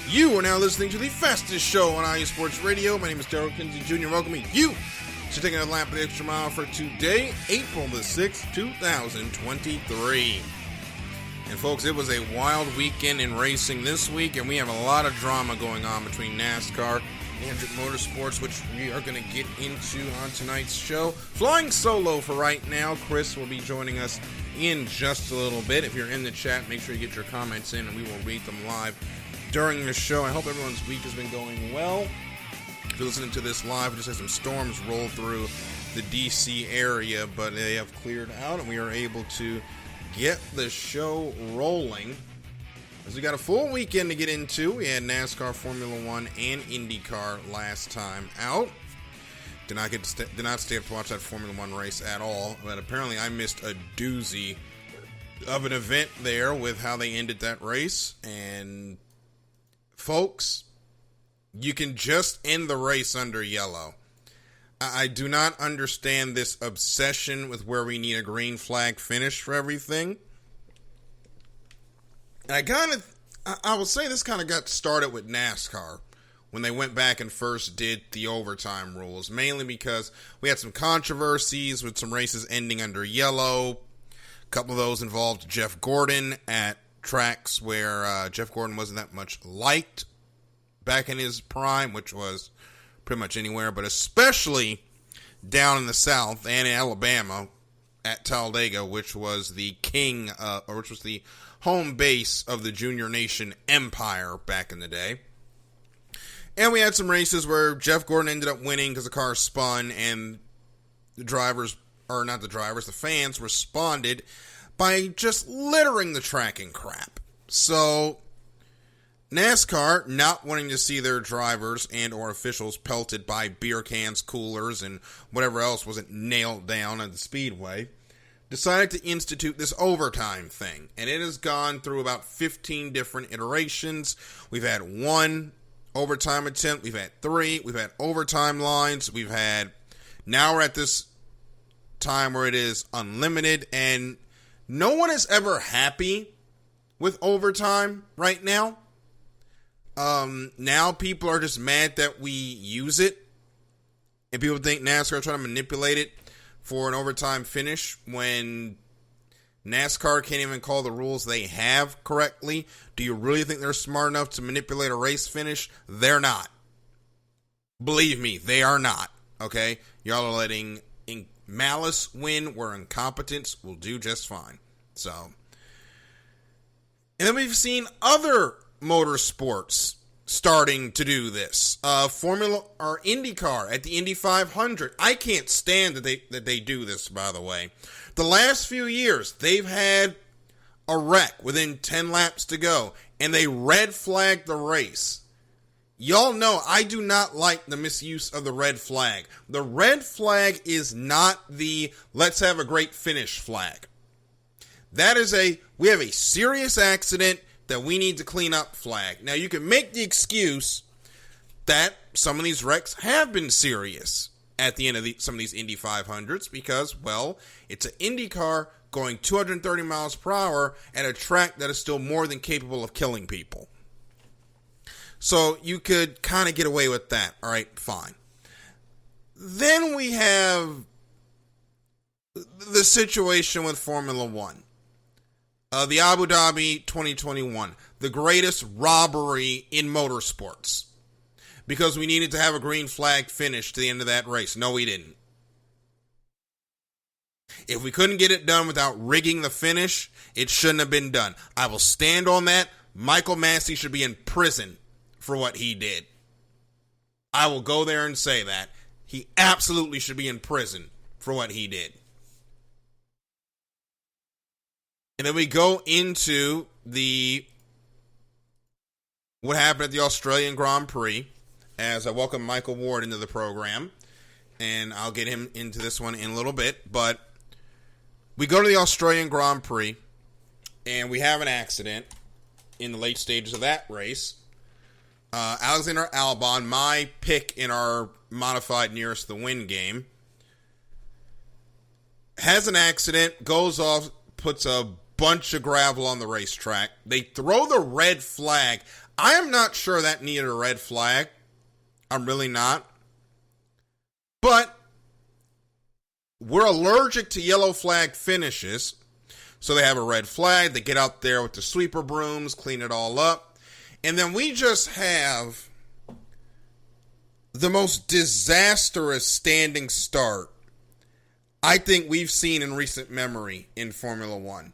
You are now listening to the fastest show on IU Sports Radio. My name is Daryl Kinsey Jr. Welcoming you to taking a lap of the extra mile for today, April the 6th, 2023. And folks, it was a wild weekend in racing this week, and we have a lot of drama going on between NASCAR and Hendrick Motorsports, which we are going to get into on tonight's show. Flying solo for right now, Chris will be joining us in just a little bit. If you're in the chat, make sure you get your comments in, and we will read them live during the show. I hope everyone's week has been going well. If you're listening to this live, we just had some storms roll through the DC area, but they have cleared out, and we are able to get the show rolling. As we got a full weekend to get into. We had NASCAR, Formula One, and IndyCar last time out. Did not stay up to watch that Formula One race at all, but apparently I missed a doozy of an event there with how they ended that race. And folks, you can just end the race under yellow. I do not understand this obsession with where we need a green flag finish for everything. And I will say this kind of got started with NASCAR when they went back and first did the overtime rules, mainly because we had some controversies with some races ending under yellow. A couple of those involved Jeff Gordon at tracks where Jeff Gordon wasn't that much liked back in his prime, which was pretty much anywhere, but especially down in the South and in Alabama at Talladega, which was the which was the home base of the Junior Nation Empire back in the day. And we had some races where Jeff Gordon ended up winning because the car spun, and the fans responded by just littering the track in crap. So NASCAR, not wanting to see their drivers and or officials pelted by beer cans, coolers, and whatever else wasn't nailed down at the speedway, decided to institute this overtime thing. And it has gone through about 15 different iterations. We've had one overtime attempt. We've had three. We've had overtime lines. Now we're at this time where it is unlimited. And no one is ever happy with overtime right now. Now people are just mad that we use it, and people think NASCAR are trying to manipulate it for an overtime finish when NASCAR can't even call the rules they have correctly. Do you really think they're smart enough to manipulate a race finish? They're not. Believe me, they are not. Okay? Y'all are letting malice win where incompetence will do just fine. So, and then we've seen other motorsports starting to do this. Formula or IndyCar at the Indy 500. I can't stand that they do this, by the way. The last few years, they've had a wreck within 10 laps to go, and they red flagged the race. Y'all know I do not like the misuse of the red flag. The red flag is not the let's have a great finish flag. That is we have a serious accident that we need to clean up flag. Now, you can make the excuse that some of these wrecks have been serious at the end of some of these Indy 500s because, well, it's an Indy car going 230 miles per hour at a track that is still more than capable of killing people. So you could kind of get away with that. All right, fine. Then we have the situation with Formula One. The Abu Dhabi 2021, the greatest robbery in motorsports, because we needed to have a green flag finish to the end of that race. No, we didn't. If we couldn't get it done without rigging the finish, it shouldn't have been done. I will stand on that. Michael Massey should be in prison for what he did. I will go there and say that. He absolutely should be in prison for what he did. And then we go into what happened at the Australian Grand Prix, as I welcome Michael Ward into the program, and I'll get him into this one in a little bit. But we go to the Australian Grand Prix, and we have an accident in the late stages of that race. Alexander Albon, my pick in our modified nearest the win game, has an accident, goes off, puts a bunch of gravel on the racetrack. They throw the red flag. I am not sure that needed a red flag. I'm really not. But we're allergic to yellow flag finishes. So they have a red flag. They get out there with the sweeper brooms, clean it all up. And then we just have the most disastrous standing start I think we've seen in recent memory in Formula One.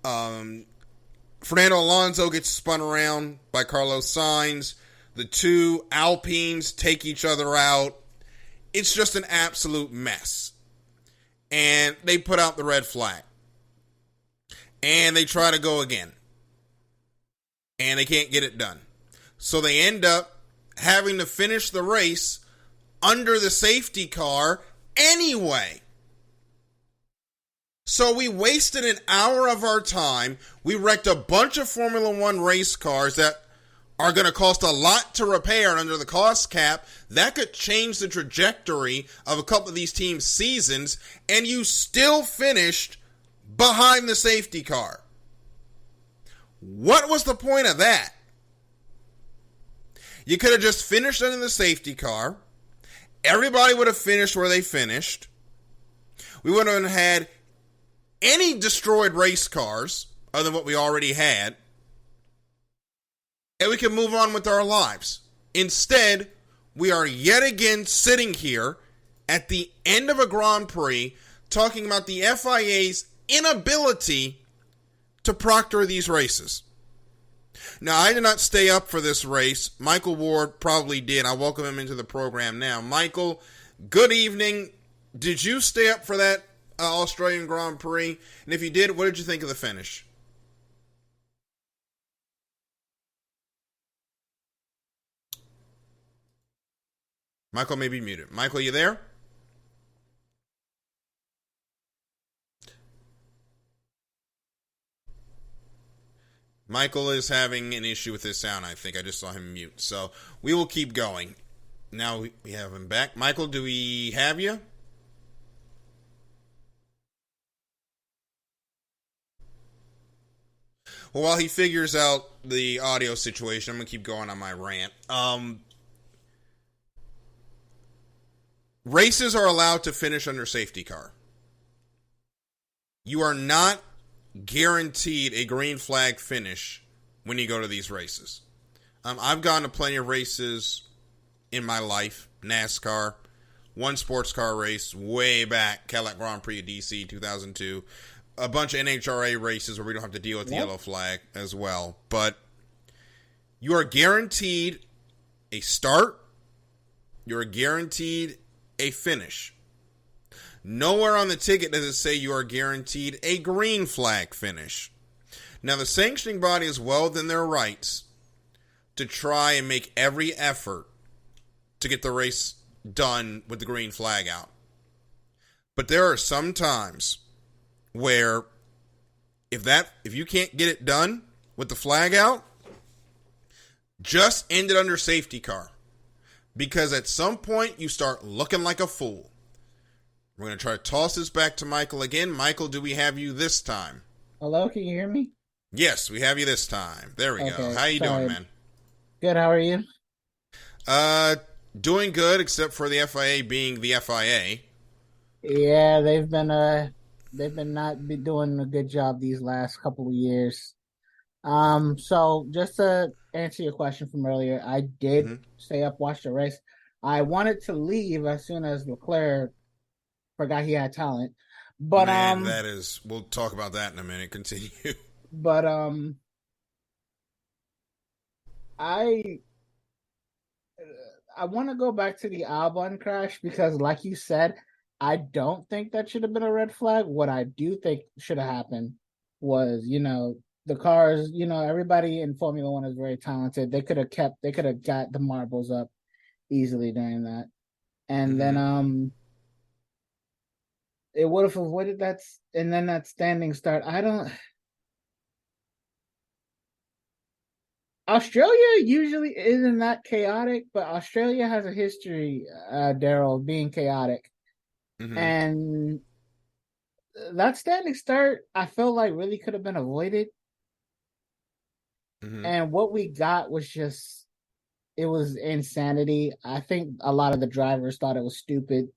Fernando Alonso gets spun around by Carlos Sainz. The two Alpines take each other out. It's just an absolute mess. And they put out the red flag. And they try to go again. And they can't get it done. So they end up having to finish the race under the safety car anyway. So we wasted an hour of our time. We wrecked a bunch of Formula One race cars that are going to cost a lot to repair under the cost cap. That could change the trajectory of a couple of these teams' seasons, and you still finished behind the safety car. What was the point of that? You could have just finished under the safety car. Everybody would have finished where they finished. We wouldn't have had any destroyed race cars other than what we already had. And we can move on with our lives. Instead, we are yet again sitting here at the end of a Grand Prix talking about the FIA's inability to proctor these races. Now, I did not stay up for this race. Michael Ward probably did. I welcome him into the program now. Michael, good evening. Did you stay up for that Australian Grand Prix? And if you did, what did you think of the finish? Michael may be muted. Michael, you there? Michael is having an issue with his sound, I think. I just saw him mute. So we will keep going. Now we have him back. Michael, do we have you? Well, while he figures out the audio situation, I'm going to keep going on my rant. Races are allowed to finish under safety car. You are not guaranteed a green flag finish when you go to these races. I've gone to plenty of races in my life. NASCAR, one sports car race way back, Cadillac Grand Prix of DC 2002. A bunch of NHRA races where we don't have to deal with the yellow flag as well. But you are guaranteed a start. You're guaranteed a finish. Nowhere on the ticket does it say you are guaranteed a green flag finish. Now, the sanctioning body is well within their rights to try and make every effort to get the race done with the green flag out. But there are some times where if you can't get it done with the flag out, just end it under safety car. Because at some point you start looking like a fool. We're going to try to toss this back to Michael again. Michael, do we have you this time? Hello, can you hear me? Yes, we have you this time. There we go. How you doing, man? Good, how are you? Doing good, except for the FIA being the FIA. Yeah, they've been not be doing a good job these last couple of years. So just to answer your question from earlier, I did stay up, watch the race. I wanted to leave as soon as Leclerc forgot he had talent. But Man, that is, we'll talk about that in a minute. Continue. But I want to go back to the Albon crash because, like you said, I don't think that should have been a red flag. What I do think should have happened was, the cars, everybody in Formula One is very talented. They could have got the marbles up easily during that. And then it would have avoided that, and then that standing start. Australia usually isn't that chaotic, but Australia has a history, Daryl, being chaotic. And that standing start, I felt like really could have been avoided. Mm-hmm. And what we got was just, it was insanity. I think a lot of the drivers thought it was stupid.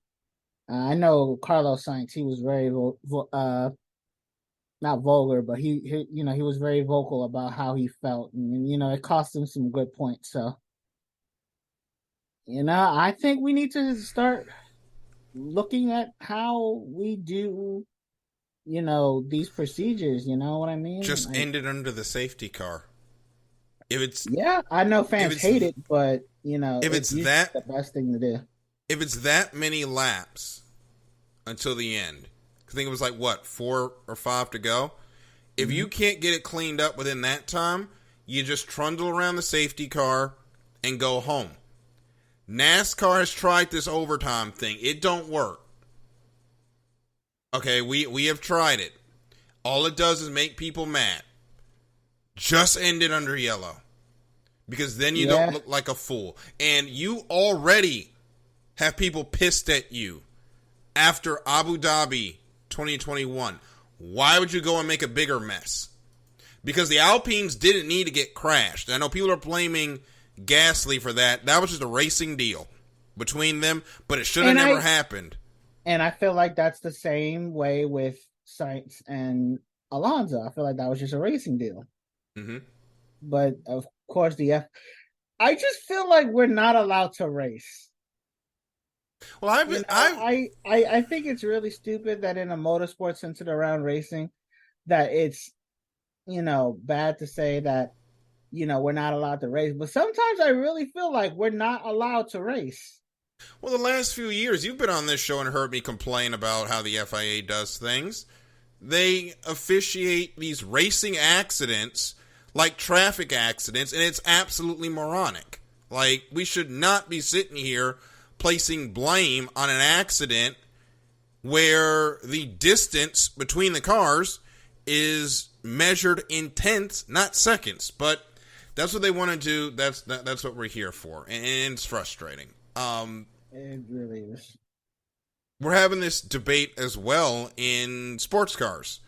I know Carlos Sainz, he was very not vulgar, but he was very vocal about how he felt, and it cost him some good points. So, I think we need to start looking at how we do, these procedures. You know what I mean? Just Like, end it under the safety car. If it's yeah, I know if fans it's hate it, but if it's it's usually that the best thing to do. if it's that many laps until the end, I think it was like what 4 or 5 to go. If you can't get it cleaned up within that time, you just trundle around the safety car and go home. NASCAR has tried this overtime thing. It don't work. Okay, we have tried it. All it does is make people mad. Just end it under yellow. Because then you don't look like a fool. And you already have people pissed at you after Abu Dhabi 2021. Why would you go and make a bigger mess? Because the Alpines didn't need to get crashed. I know people are blaming Gasly for that. That was just a racing deal between them, but it should have never happened. And I feel like that's the same way with Sainz and Alonso. I feel like that was just a racing deal. Mm-hmm. But of course, I just feel like we're not allowed to race. Well, I think it's really stupid that in a motorsport centered around racing, that it's bad to say that we're not allowed to race. But sometimes I really feel like we're not allowed to race. Well, the last few years, you've been on this show and heard me complain about how the FIA does things. They officiate these racing accidents like traffic accidents, and it's absolutely moronic. Like, we should not be sitting here placing blame on an accident where the distance between the cars is measured in tenths, not seconds. But that's what they want to do. That's what we're here for, and it's frustrating. It really is. We're having this debate as well in sports cars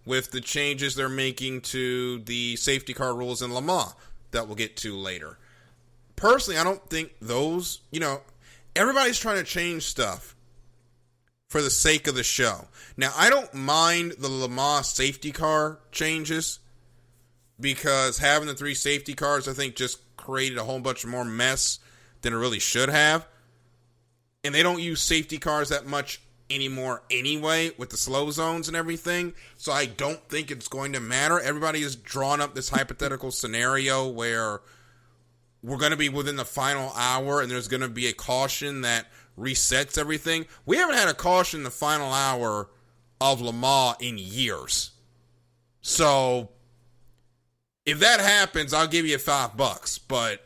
with the changes they're making to the safety car rules in Le Mans that we'll get to later. Personally, I don't think those, everybody's trying to change stuff for the sake of the show. Now, I don't mind the Le Mans safety car changes because having the 3 safety cars, I think, just created a whole bunch more mess than it really should have. And they don't use safety cars that much anymore anyway with the slow zones and everything. So I don't think it's going to matter. Everybody has drawn up this hypothetical scenario where we're going to be within the final hour and there's going to be a caution that resets everything. We haven't had a caution in the final hour of Le Mans in years. So if that happens, I'll give you $5, but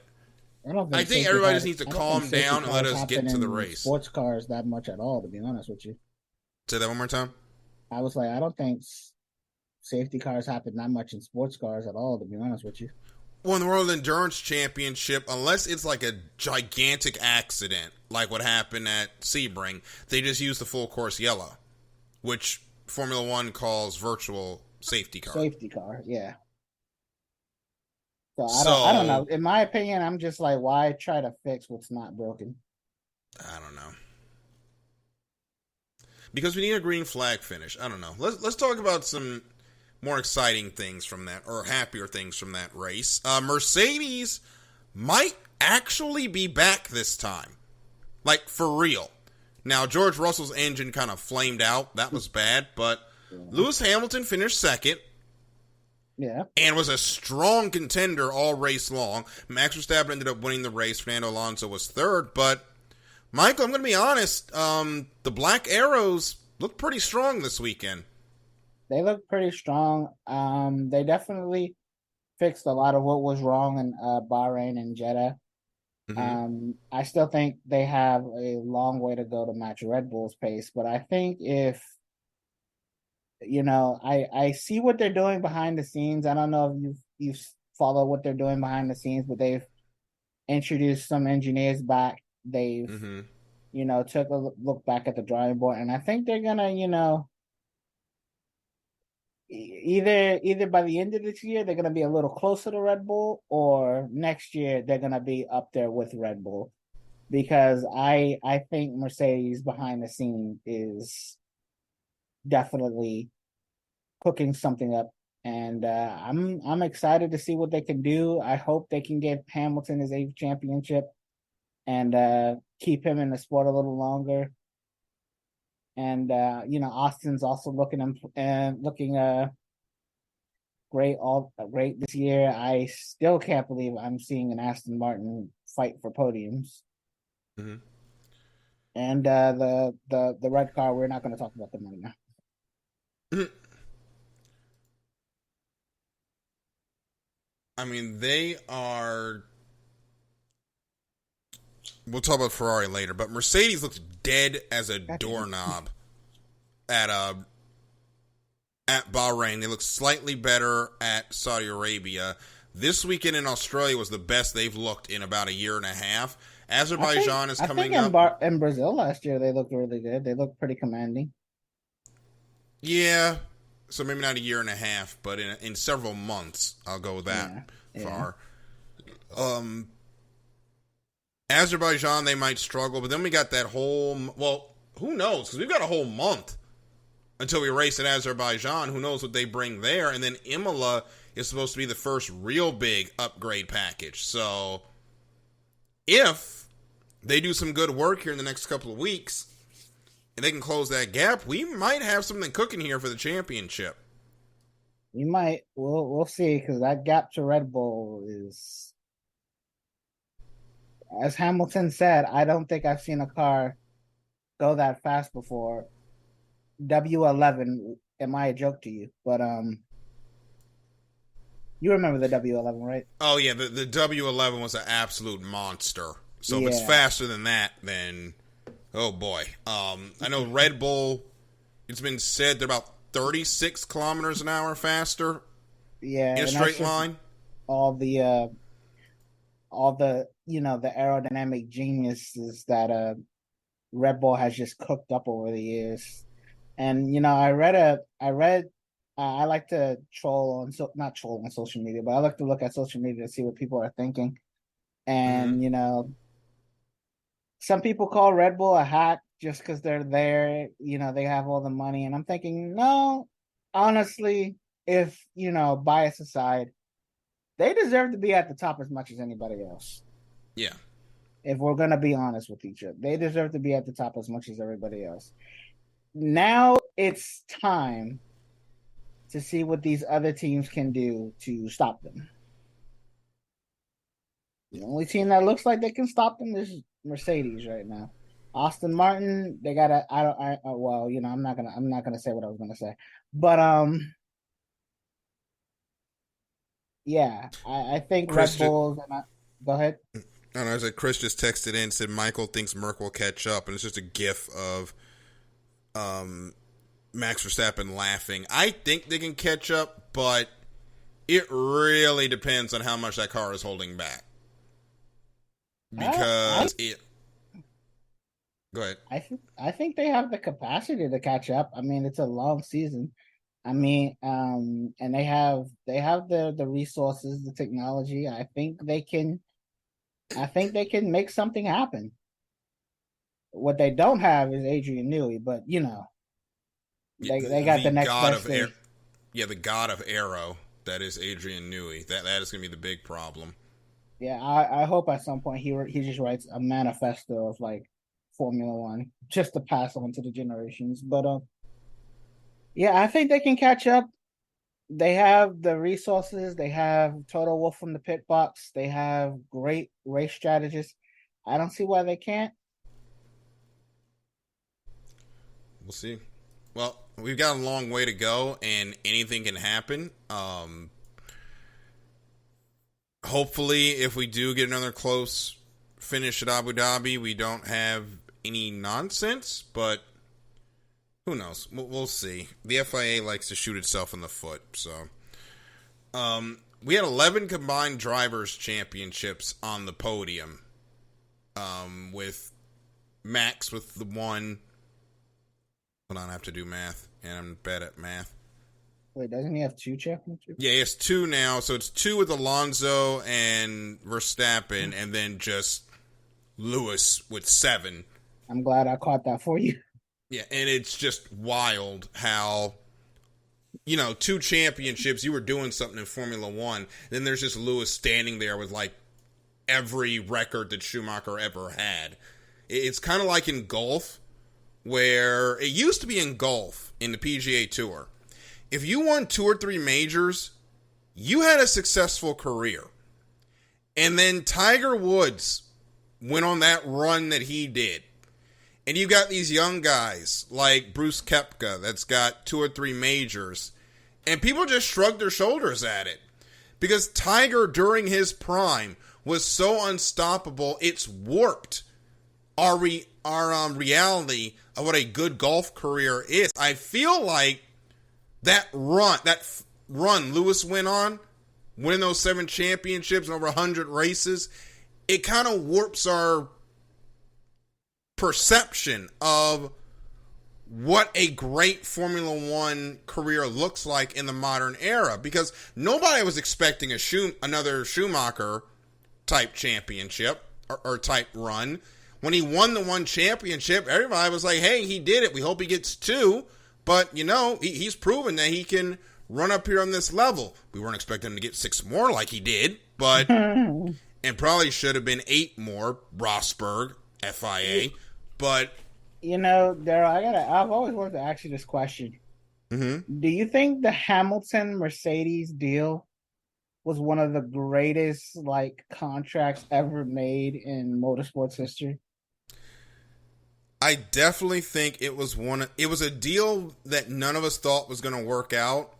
I think everybody just needs to calm down and let us get to the race. Sports cars that much at all, to be honest with you. Say that one more time. I was like, I don't think safety cars happen that much in sports cars at all, to be honest with you. Well, in the World Endurance Championship, unless it's like a gigantic accident, like what happened at Sebring, they just use the full course yellow, which Formula One calls virtual safety car. Safety car, yeah. So I don't know. In my opinion, I'm just like, why try to fix what's not broken? I don't know. Because we need a green flag finish. I don't know. Let's talk about some more exciting things from that, or happier things from that race. Mercedes might actually be back this time. Like, for real. Now, George Russell's engine kind of flamed out. That was bad. But Lewis Hamilton finished second. Yeah. And was a strong contender all race long. Max Verstappen ended up winning the race. Fernando Alonso was third. But, Michael, I'm going to be honest. The Black Arrows look pretty strong this weekend. They look pretty strong. They definitely fixed a lot of what was wrong in Bahrain and Jeddah. Mm-hmm. I still think they have a long way to go to match Red Bull's pace. But I think if I see what they're doing behind the scenes. I don't know if you've followed what they're doing behind the scenes, but they've introduced some engineers back. They've, took a look back at the drawing board, and I think they're gonna, Either by the end of this year they're going to be a little closer to Red Bull, or next year they're going to be up there with Red Bull, because I think Mercedes behind the scene is definitely cooking something up, and I'm excited to see what they can do. I hope they can get Hamilton his 8th championship and keep him in the sport a little longer. And Austin's also looking great this year. I still can't believe I'm seeing an Aston Martin fight for podiums. Mm-hmm. And the red car, we're not going to talk about them right now. I mean, they are. We'll talk about Ferrari later, but Mercedes looks dead as a doorknob at Bahrain. They look slightly better at Saudi Arabia. This weekend in Australia was the best they've looked in about a year and a half. Azerbaijan is coming up. In Brazil last year, they looked really good. They looked pretty commanding. Yeah, so maybe not a year and a half, but in several months, I'll go that far. Azerbaijan, they might struggle, but then we got that whole, well, who knows? Because we've got a whole month until we race at Azerbaijan. Who knows what they bring there? And then Imola is supposed to be the first real big upgrade package. So if they do some good work here in the next couple of weeks and they can close that gap, we might have something cooking here for the championship. We might. We'll see, because that gap to Red Bull is, as Hamilton said, I don't think I've seen a car go that fast before. W11, am I a joke to you? But you remember the W11, right? Oh yeah, the W11 was an absolute monster. So if it's faster than that, then oh boy. I know Red Bull, it's been said they're about 36 kilometers an hour faster. Yeah, in a straight line. All the the aerodynamic geniuses that Red Bull has just cooked up over the years. And I like to not troll on social media, but I like to look at social media to see what people are thinking. And some people call Red Bull a hack just because they're there. They have all the money, and I'm thinking, no, honestly, if bias aside, they deserve to be at the top as much as anybody else. Yeah. If we're gonna be honest with each other, they deserve to be at the top as much as everybody else. Now it's time to see what these other teams can do to stop them. The only team that looks like they can stop them is Mercedes right now. Aston Martin, they gotta. I'm not gonna say what I was gonna say, but yeah, I think Red Bull's gonna go ahead. I don't know. I said Chris just texted in and said Michael thinks Merck will catch up, and it's just a gif of Max Verstappen laughing. I think they can catch up, but it really depends on how much that car is holding back. Because Go ahead. I think they have the capacity to catch up. I mean, it's a long season. I mean, and they have the resources, the technology. I think they can make something happen. What they don't have is Adrian Newey, but they got the next best thing. The god of aero, that is Adrian Newey. That is going to be the big problem. Yeah, I hope at some point he just writes a manifesto of like Formula One just to pass on to the generations. But I think they can catch up. They have the resources. They have Toto Wolff from the pit box. They have great race strategists. I don't see why they can't. We'll see. Well, we've got a long way to go, and anything can happen. Hopefully, if we do get another close finish at Abu Dhabi, we don't have any nonsense, but who knows? We'll see. The FIA likes to shoot itself in the foot, so. We had 11 combined drivers' championships on the podium, with Max with the one. Hold on, I have to do math, and I'm bad at math. Wait, doesn't he have 2 championships? Yeah, he has 2 now. So it's 2 with Alonso and Verstappen, and then just Lewis with 7. I'm glad I caught that for you. Yeah, and it's just wild how, 2 championships, you were doing something in Formula One, then there's just Lewis standing there with, like, every record that Schumacher ever had. It's kind of like in golf, where it used to be in golf, in the PGA Tour. If you won 2 or 3 majors, you had a successful career. And then Tiger Woods went on that run that he did. And you got these young guys like Bruce Koepka that's got 2 or 3 majors. And people just shrug their shoulders at it. Because Tiger, during his prime, was so unstoppable, it's warped our reality of what a good golf career is. I feel like that run Lewis went on, winning those 7 championships and over 100 races, it kind of warps our perception of what a great Formula One career looks like in the modern era, because nobody was expecting another Schumacher type championship or type run. When he won the 1 championship, everybody was like, hey, he did it. We hope he gets 2. But, he's proven that he can run up here on this level. We weren't expecting him to get 6 more like he did, but and probably should have been 8 more, Rosberg, FIA. But Daryl, I've always wanted to ask you this question. Mm-hmm. Do you think the Hamilton Mercedes deal was one of the greatest contracts ever made in motorsports history? I definitely think it was a deal that none of us thought was going to work out.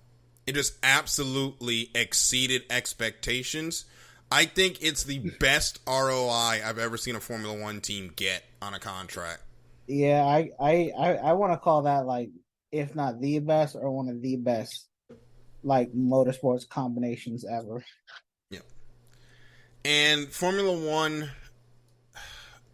It just absolutely exceeded expectations. I think it's the best ROI I've ever seen a Formula One team get on a contract. Yeah, I want to call that if not the best or one of the best motorsports combinations ever. Yeah. And Formula One,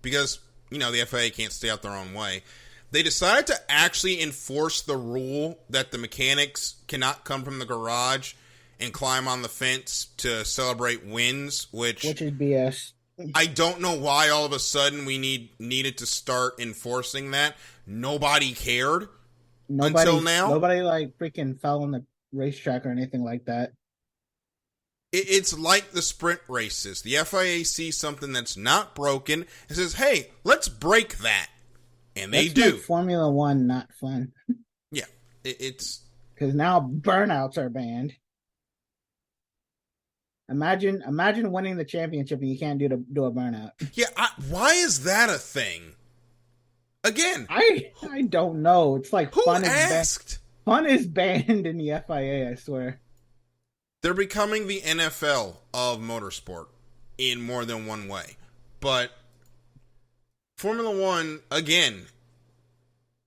because the FIA can't stay out their own way, they decided to actually enforce the rule that the mechanics cannot come from the garage and climb on the fence to celebrate wins, which is BS. I don't know why all of a sudden we needed to start enforcing that. Nobody cared until now. Nobody freaking fell on the racetrack or anything like that. It's like the sprint races. The FIA sees something that's not broken and says, hey, let's break that. And they do. Make Formula One not fun. Yeah. It's because now burnouts are banned. Imagine winning the championship and you can't do a burnout. Yeah, why is that a thing? Again, I don't know. It's like who asked? Fun is banned in the FIA, I swear. They're becoming the NFL of motorsport in more than one way. But Formula One, again,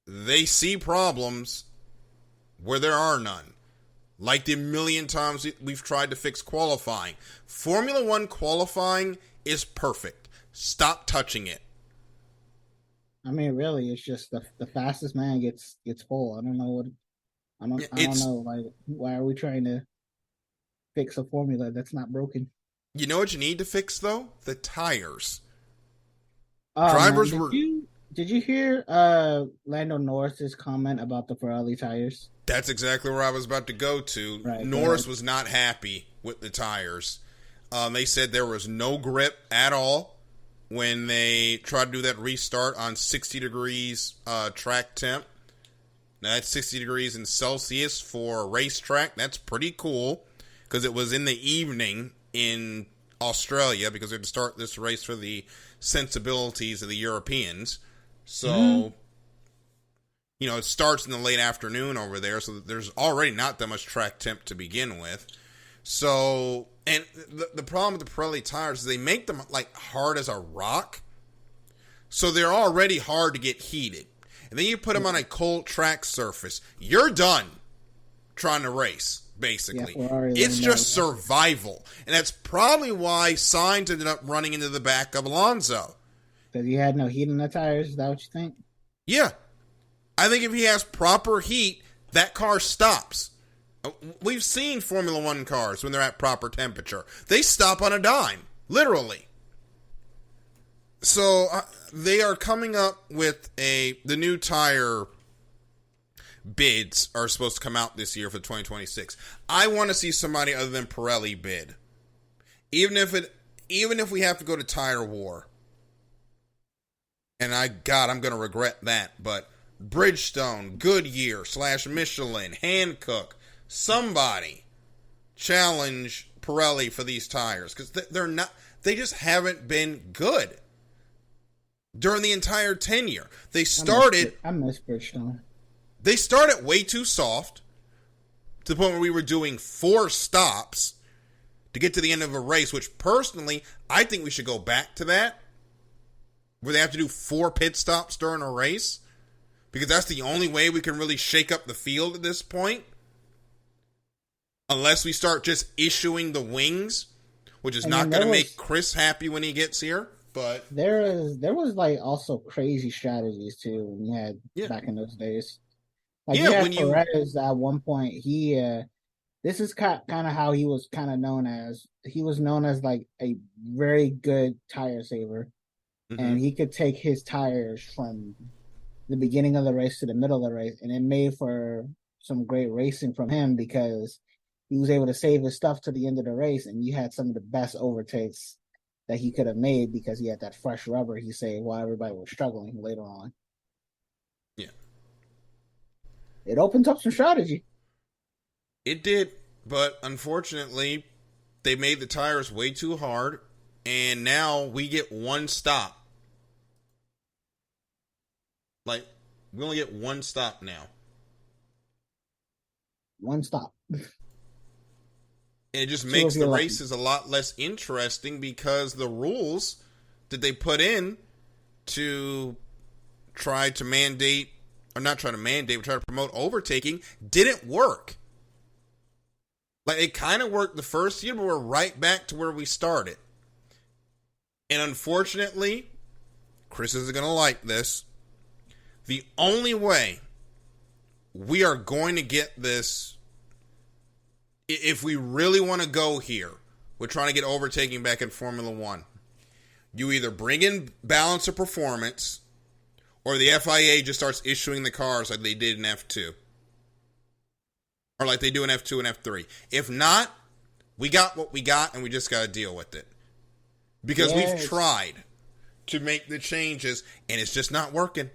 they see problems where there are none. Like the million times we've tried to fix qualifying. Formula One qualifying is perfect. Stop touching it. I mean, really, it's just the fastest man gets full. I don't know I don't know. Why are we trying to fix a formula that's not broken? You know what you need to fix though? The tires. Drivers were. Did you hear Lando Norris's comment about the Ferrari tires? That's exactly where I was about to go to. Right, Norris was not happy with the tires. They said there was no grip at all when they tried to do that restart on 60 degrees track temp. Now, that's 60 degrees in Celsius for a racetrack. That's pretty cool because it was in the evening in Australia because they had to start this race for the sensibilities of the Europeans. So, it starts in the late afternoon over there, so there's already not that much track temp to begin with. So, and the problem with the Pirelli tires is they make them hard as a rock, so they're already hard to get heated. And then you put them on a cold track surface. You're done trying to race, basically. Yeah, it's just survival. And that's probably why Sainz ended up running into the back of Alonso. Because he had no heat in the tires? Is that what you think? Yeah. I think if he has proper heat, that car stops. We've seen Formula One cars when they're at proper temperature. They stop on a dime, literally. So they are coming up with the new tire bids are supposed to come out this year for 2026. I want to see somebody other than Pirelli bid. Even if we have to go to tire war. And I'm going to regret that, but Bridgestone, Goodyear / Michelin, Hankook, somebody challenge Pirelli for these tires because they just haven't been good during the entire tenure. They started. I miss Bridgestone. They started way too soft to the point where we were doing 4 stops to get to the end of a race, which personally I think we should go back to that, where they have to do 4 pit stops during a race, because that's the only way we can really shake up the field at this point. Unless we start just issuing the wings, which is not going to make Chris happy when he gets here. But there was like also crazy strategies too when you had back in those days. Like you had Perez at one point. This is kind of how he was kind of known as. He was known as like a very good tire saver, and he could take his tires from the beginning of the race to the middle of the race, and it made for some great racing from him because he was able to save his stuff to the end of the race, and you had some of the best overtakes that he could have made because he had that fresh rubber he saved while everybody was struggling later on. Yeah. It opens up some strategy. It did, but unfortunately, they made the tires way too hard, and now we get 1 stop. Like, we only get 1 stop now. 1 stop. And it just makes the races a lot less interesting because the rules that they put in to try to mandate, or not try to mandate, but try to promote overtaking didn't work. Like, it kind of worked the first year, but we're right back to where we started. And unfortunately, Chris isn't going to like this. The only way we are going to get this, if we really want to go here, we're trying to get overtaking back in Formula One. You either bring in balance of performance, or the FIA just starts issuing the cars like they did in F2. Or like they do in F2 and F3. If not, we got what we got, and we just got to deal with it. Because we've tried to make the changes, and it's just not working.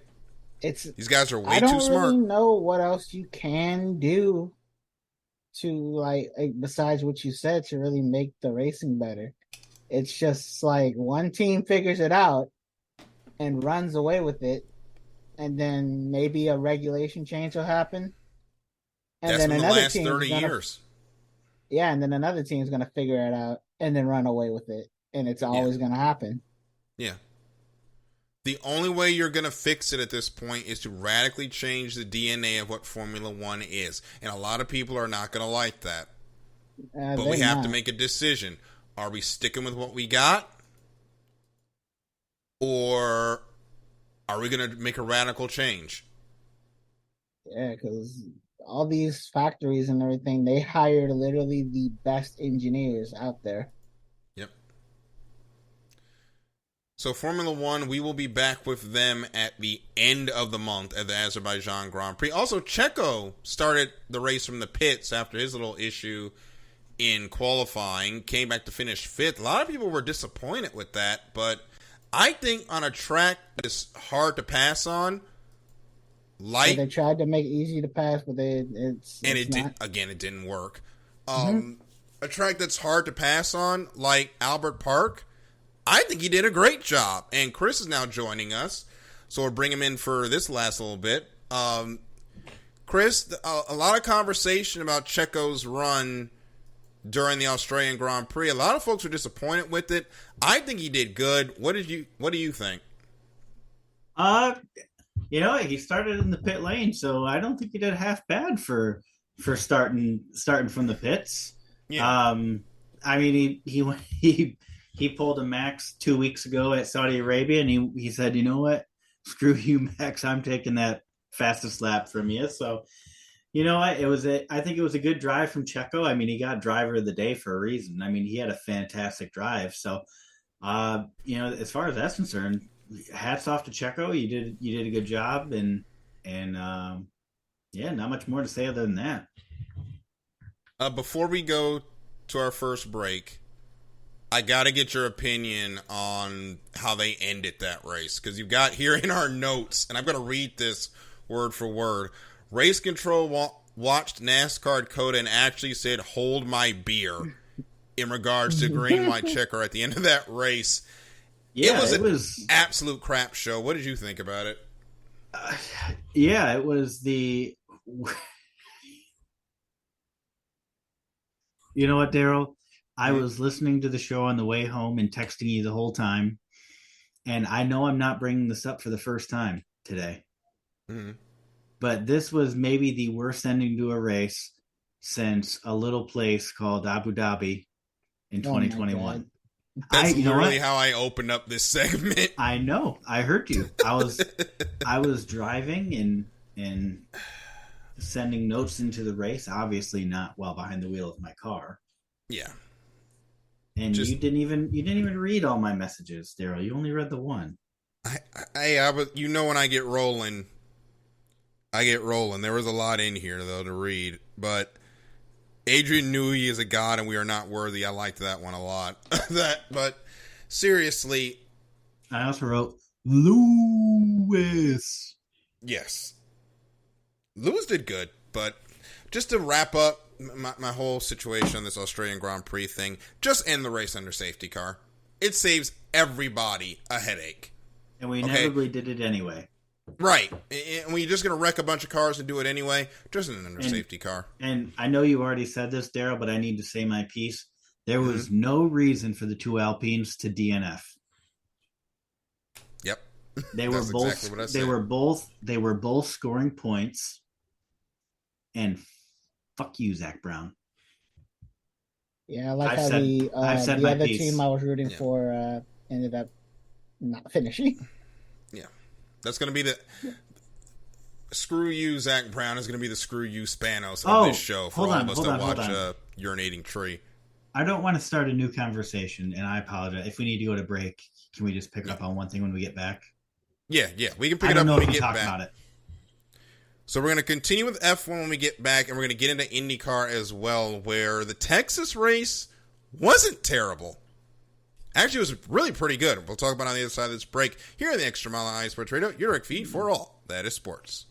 These guys are way too smart. I don't really know what else you can do to, like, besides what you said, to really make the racing better. It's just like one team figures it out and runs away with it, and then maybe a regulation change will happen. And that's then been another the last team 30 years. Yeah, and then another team's going to figure it out and then run away with it. And it's always going to happen. Yeah. The only way you're going to fix it at this point is to radically change the DNA of what Formula One is. And a lot of people are not going to like that. But we have to make a decision. Are we sticking with what we got? Or are we going to make a radical change? Yeah, because all these factories and everything, they hired literally the best engineers out there. Yep. So Formula One, we will be back with them at the end of the month at the Azerbaijan Grand Prix. Also, Checo started the race from the pits after his little issue in qualifying, came back to finish 5th. A lot of people were disappointed with that, but I think on a track that is hard to pass on, like, they tried to make it easy to pass, but it didn't work. A track that's hard to pass on, like Albert Park, I think he did a great job. And Chris is now joining us, so we'll bring him in for this last little bit. Chris, a lot of conversation about Checo's run during the Australian Grand Prix. A lot of folks were disappointed with it. I think he did good. What do you think? He started in the pit lane, so I don't think he did half bad for starting from the pits. Yeah. I mean, he pulled a Max 2 weeks ago at Saudi Arabia, and he said, you know what? Screw you, Max. I'm taking that fastest lap from you. So, You know what? I think it was a good drive from Checo. I mean, he got driver of the day for a reason. I mean, he had a fantastic drive. So, as far as that's concerned, hats off to Checo. You did a good job, and yeah, not much more to say other than that. Before we go to our first break, I got to get your opinion on how they ended that race. Because you've got here in our notes, and I'm going to read this word for word. Race control watched NASCAR Coda and actually said, "Hold my beer," in regards to green white checker at the end of that race. Yeah, it was an absolute crap show. What did you think about it? Yeah, it was the... You know what, Daryl? I was listening to the show on the way home and texting you the whole time. And I know I'm not bringing this up for the first time today. Mm-hmm. But this was maybe the worst ending to a race since a little place called Abu Dhabi in 2021. That's literally how I opened up this segment. I know. I heard you. I was driving and sending notes into the race, obviously not while behind the wheel of my car. Yeah. And you didn't even read all my messages, Daryl. You only read the one. When I get rolling, There was a lot in here though to read, but Adrian Newey is a god and we are not worthy. I liked that one a lot. But seriously, I also wrote Lewis. Yes. Lewis did good, but just to wrap up my whole situation on this Australian Grand Prix thing, just end the race under safety car. It saves everybody a headache. And we inevitably did it anyway. Right. And when you're just going to wreck a bunch of cars and do it anyway, just an under safety car. And I know you already said this, Daryl, but I need to say my piece. There was no reason for the two Alpines to DNF. Yep. They were both exactly what I said. They were both scoring points. And fuck you, Zach Brown. Yeah, I like how the other team I was rooting for ended up not finishing. Yeah. That's going to be the... Screw you, Zach Brown is going to be the screw you Spanos of this show for all of us that watch Urinating Tree. I don't want to start a new conversation, and I apologize. If we need to go to break, can we just pick up on one thing when we get back? Yeah. We can pick it up when we get back. About it. So we're going to continue with F1 when we get back, and we're going to get into IndyCar as well, where the Texas race wasn't terrible. Actually, it was really pretty good. We'll talk about it on the other side of this break here on the Extra Mile on iSports Radio, your direct feed for all that is sports.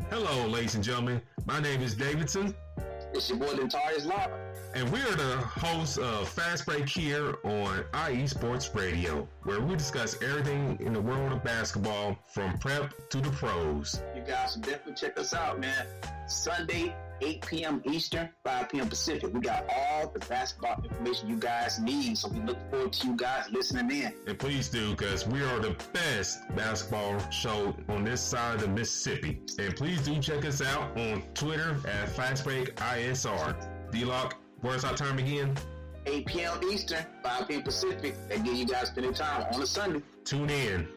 Hello, ladies and gentlemen. My name is Davidson. It's your boy, Dentarius Live. And we are the hosts of Fast Break here on IE Sports Radio, where we discuss everything in the world of basketball from prep to the pros. You guys should definitely check us out, man. Sunday, 8 p.m. Eastern, 5 p.m. Pacific. We got all the basketball information you guys need, so we look forward to you guys listening in. And please do, because we are the best basketball show on this side of the Mississippi. And please do check us out on Twitter at FastBreakISR. D-Lock, where's our time again? 8 p.m. Eastern, 5 p.m. Pacific. That gives you guys plenty of time on a Sunday. Tune in.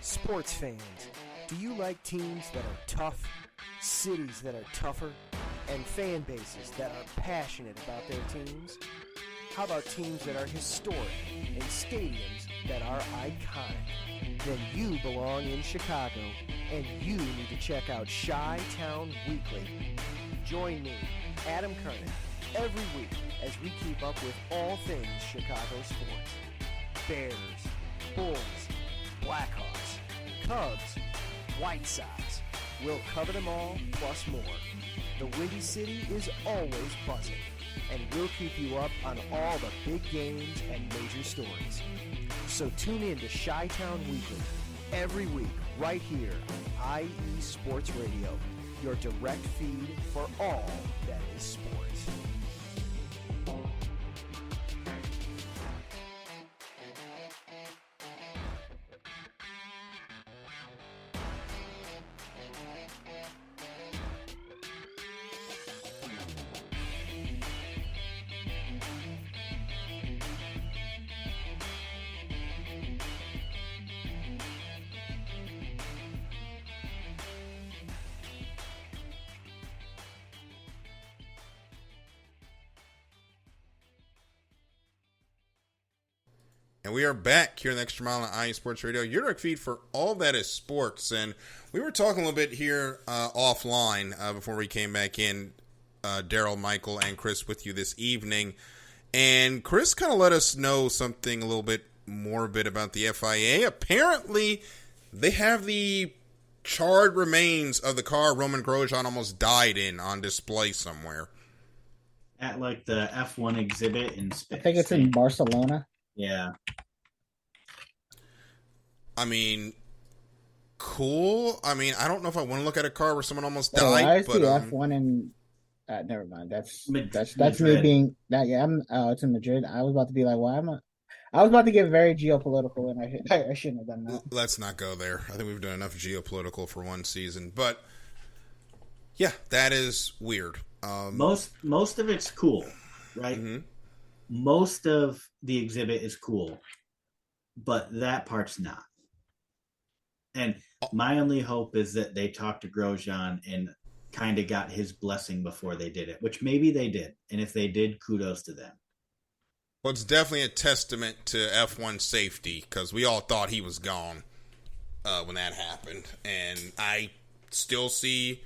Sports fans, do you like teams that are tough, cities that are tougher, and fan bases that are passionate about their teams? How about teams that are historic and stadiums that are iconic? Then you belong in Chicago and you need to check out Chi-Town Weekly. Join me, Adam Kernan, every week as we keep up with all things Chicago sports. Bears, Bulls, Blackhawks, Cubs, White Sox. We'll cover them all, plus more. The Windy City is always buzzing, and we'll keep you up on all the big games and major stories. So tune in to Chi-Town Weekly every week right here on IE Sports Radio, your direct feed for all that is sports. And we are back here in the Extra Mile on IE Sports Radio, your direct feed for all that is sports. And we were talking a little bit here offline before we came back in, Daryl, Michael, and Chris with you this evening. And Chris kind of let us know something a little bit morbid about the FIA. Apparently, they have the charred remains of the car Roman Grosjean almost died in on display somewhere. At like the F1 exhibit in Spain. I think it's in Barcelona. Yeah. I mean, cool. I mean, I don't know if I want to look at a car where someone almost Why died, is but the F1 in? Never mind. That's me Madrid. being that. Yeah, it's in Madrid. I was about to be like, why am I? I was about to get very geopolitical, and I shouldn't have done that. Let's not go there. I think we've done enough geopolitical for one season, but yeah, that is weird. Most of it's cool, right? Mm-hmm. Most of the exhibit is cool, but that part's not. And my only hope is that they talked to Grosjean and kind of got his blessing before they did it, which maybe they did. And if they did, kudos to them. Well, it's definitely a testament to F1 safety, because we all thought he was gone when that happened. And I still see,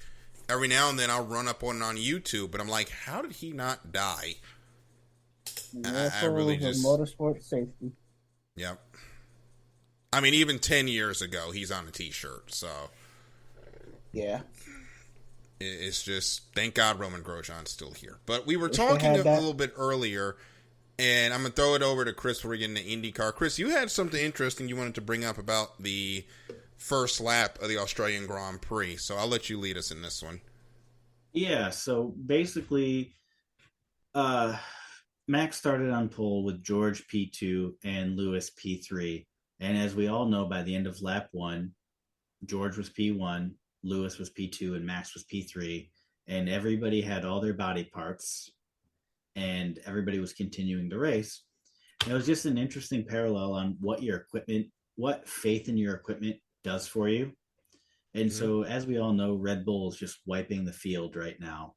every now and then I'll run up on it on YouTube, but I'm like, how did he not die? I really just motorsport safety. Yep. I mean, even 10 years ago, he's on a T-shirt. So yeah, it's just, thank God Roman Grosjean's still here. But we were talking a little bit earlier, and I'm gonna throw it over to Chris before we get into IndyCar. Chris, you had something interesting you wanted to bring up about the first lap of the Australian Grand Prix. So I'll let you lead us in this one. Yeah. So basically, Max started on pole with George P2 and Lewis P3. And as we all know, by the end of lap 1, George was P1, Lewis was P2, and Max was P3. And everybody had all their body parts, and everybody was continuing to race. And it was just an interesting parallel on what your equipment, what faith in your equipment does for you. And so, as we all know, Red Bull is just wiping the field right now.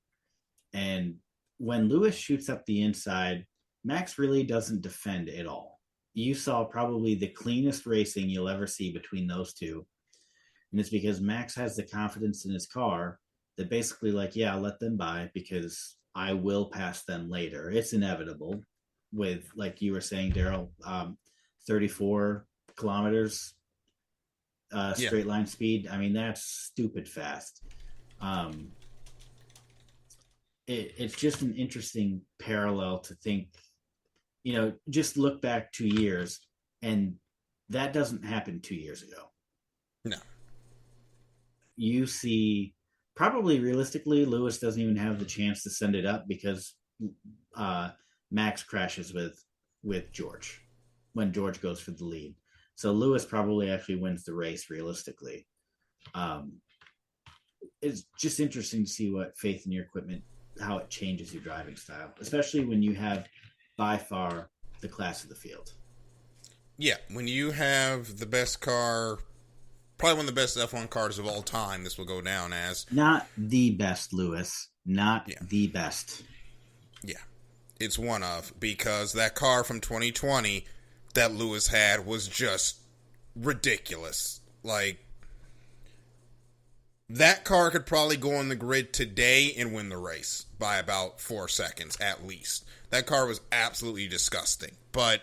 And when Lewis shoots up the inside, Max really doesn't defend at all. You saw probably the cleanest racing you'll ever see between those two. And it's because Max has the confidence in his car that basically, like, yeah, let them by because I will pass them later. It's inevitable with, like you were saying, Daryl, 34 kilometers straight line speed. I mean, that's stupid fast. It's just an interesting parallel to think, just look back 2 years, and that doesn't happen 2 years ago. No. You see, probably realistically, Lewis doesn't even have the chance to send it up because Max crashes with George when George goes for the lead. So Lewis probably actually wins the race realistically. It's just interesting to see what faith in your equipment, how it changes your driving style, especially when you have by far the class of the field. Yeah, when you have the best car, probably one of the best F1 cars of all time, this will go down as. Not the best, Lewis. Not the best. Yeah, it's one of, because that car from 2020 that Lewis had was just ridiculous. Like, That car could probably go on the grid today and win the race by about 4 seconds at least. That car was absolutely disgusting. But,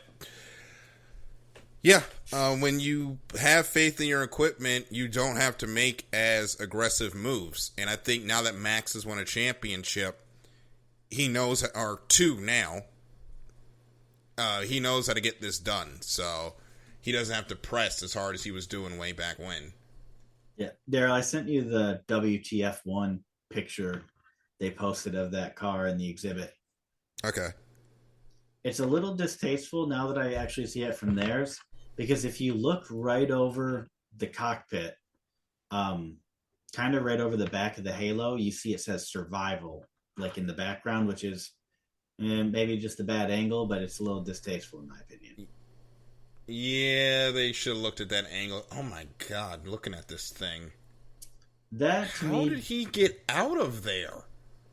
yeah, when you have faith in your equipment, you don't have to make as aggressive moves. And I think now that Max has won a championship, he knows, or 2 now, he knows how to get this done. So he doesn't have to press as hard as he was doing way back when. Yeah, Daryl, I sent you the WTF1 picture they posted of that car in the exhibit. Okay. It's a little distasteful now that I actually see it from theirs, because if you look right over the cockpit, kind of right over the back of the halo, you see it says survival, like in the background, which is maybe just a bad angle, but it's a little distasteful in my opinion. Yeah, they should have looked at that angle. Oh my God, looking at this thing. That to me, how did he get out of there?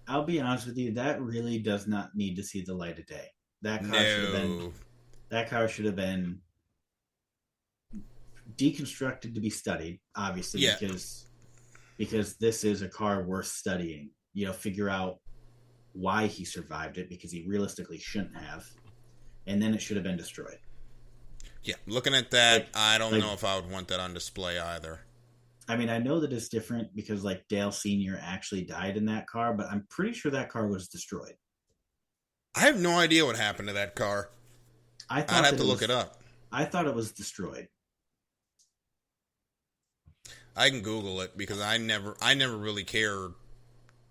I'll be honest with you, that really does not need to see the light of day. That car should have been deconstructed to be studied, obviously, yeah. because this is a car worth studying. You know, figure out why he survived it, because he realistically shouldn't have, and then it should have been destroyed. Yeah, looking at that, I don't know if I would want that on display either. I mean, I know that it's different because, like, Dale Sr. actually died in that car, but I'm pretty sure that car was destroyed. I have no idea what happened to that car. I'd have to look it up. I thought it was destroyed. I can Google it because I never really cared.